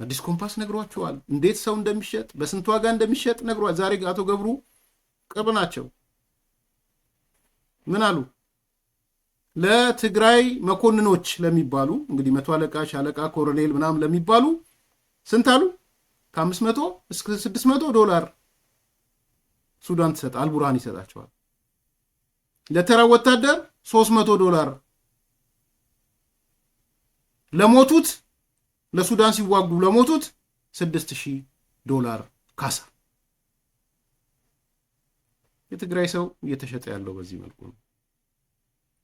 አዲስ ኮምፓስ ነግሯቸዋል። እንዴት ሰው እንደሚሸጥ በስንት ዋጋ እንደሚሸጥ ነግሯል። ዛሬ አቶ ገብሩ ቅርብ ናቸው። ምን አሉ? ለትግራይ መኮንኖች ለሚባሉ እንግዲህ 100 አለቃ፣ ሻለቃ፣ ኮሎኔል ምናምን ለሚባሉ ስንት አሉ? ከ500 እስከ $600 ሱዳን ትሰጥ አልቡርሃን ይሰጣቸዋል። ለተራ ወታደር $300 ለሞቱት ለሱዳን ሲዋጉ ለሞቱት $6000 ካሳ። የትግራይ ሰው እየተሸጠ ያለው በዚህ መልኩ ነው።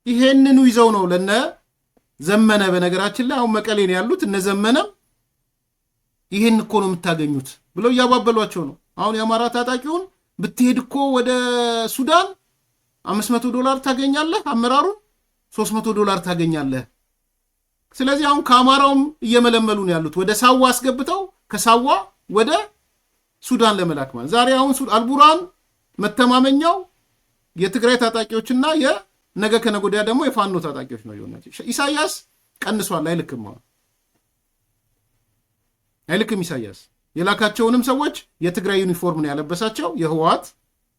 ይሄንኑ ይዘው ነው ለነ ዘመነ በነገራችን ላይ አሁን መቀሌ ነው ያሉት እነ ዘመነ ይሄን እኮ ነው የምታገኙት ብለው እያባበሏቸው ነው። አሁን የአማራ ታጣቂውን ብትሄድ እኮ ወደ ሱዳን $500 ታገኛለህ፣ አመራሩን $300 ታገኛለህ። ስለዚህ አሁን ከአማራውም እየመለመሉ ነው ያሉት ወደ ሳዋ አስገብተው ከሳዋ ወደ ሱዳን ለመላክ ማለት። ዛሬ አሁን አልቡርሃን መተማመኛው የትግራይ ታጣቂዎችና የነገ ከነገ ወዲያ ደግሞ የፋኖ ታጣቂዎች ነው ይሆናል። ኢሳያስ ቀንሷል። አይልክም ኢሳያስ የላካቸውንም ሰዎች የትግራይ ዩኒፎርም ነው ያለበሳቸው የህወሓት።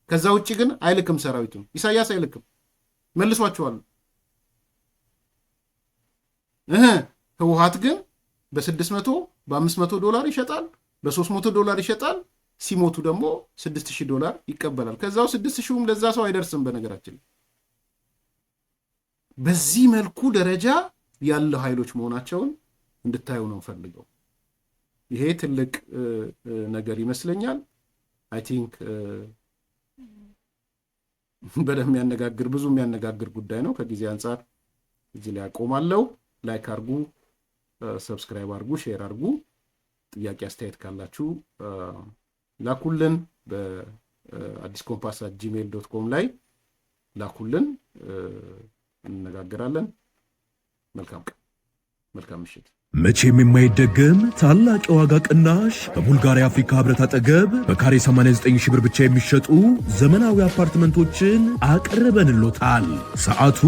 ከዛ ውጪ ግን አይልክም ሰራዊቱን ኢሳያስ አይልክም፣ መልሷቸዋል። ህወሓት ግን በ600 በ$500 ይሸጣል፣ በ$300 ይሸጣል። ሲሞቱ ደግሞ $6000 ይቀበላል። ከዛው 6000ም ለዛ ሰው አይደርስም። በነገራችን በዚህ መልኩ ደረጃ ያለው ኃይሎች መሆናቸውን እንድታዩ ነው ፈልገው። ይሄ ትልቅ ነገር ይመስለኛል። አይ ቲንክ በደም የሚያነጋግር ብዙ የሚያነጋግር ጉዳይ ነው። ከጊዜ አንጻር እዚህ ላይ አቆማለሁ። ላይክ አርጉ፣ ሰብስክራይብ አርጉ፣ ሼር አርጉ። ጥያቄ አስተያየት ካላችሁ ላኩልን። በአዲስ ኮምፓስ @gmail.com ላይ ላኩልን፣ እንነጋገራለን። መልካም ቀን፣ መልካም ምሽት። መቼም የማይደገም ታላቅ የዋጋ ቅናሽ በቡልጋሪያ አፍሪካ ህብረት አጠገብ በካሬ 89,000 ብር ብቻ የሚሸጡ ዘመናዊ አፓርትመንቶችን አቅርበንሎታል። ሰዓቱ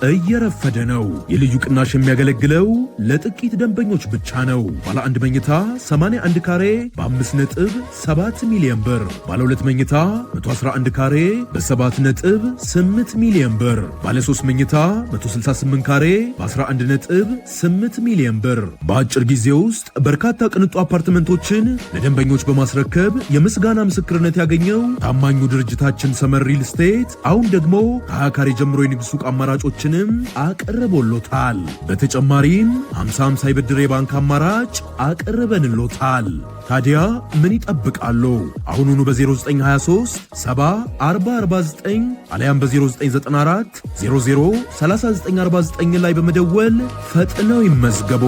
እየረፈደ ነው። የልዩ ቅናሽ የሚያገለግለው ለጥቂት ደንበኞች ብቻ ነው። ባለ 1 መኝታ 81 ካሬ በ5.7 ሚሊዮን ብር፣ ባለ 2 መኝታ 111 ካሬ በ7.8 ሚሊዮን ብር፣ ባለ 3 መኝታ 168 ካሬ በ11.8 ሚሊዮን ብር። በአጭር ጊዜ ውስጥ በርካታ ቅንጡ አፓርትመንቶችን ለደንበኞች በማስረከብ የምስጋና ምስክርነት ያገኘው ታማኙ ድርጅታችን ሰመር ሪል ስቴት አሁን ደግሞ ከ20 ካሬ ጀምሮ የንግድ ሱቅ አማራጮችንም አቅርቦሎታል። በተጨማሪም 50/50 የብድር የባንክ አማራጭ አቅርበንሎታል። ታዲያ ምን ይጠብቃሉ? አሁኑኑ በ0923 70 40 49 አሊያም በ0994 00 3949 ላይ በመደወል ፈጥነው ይመዝገቡ።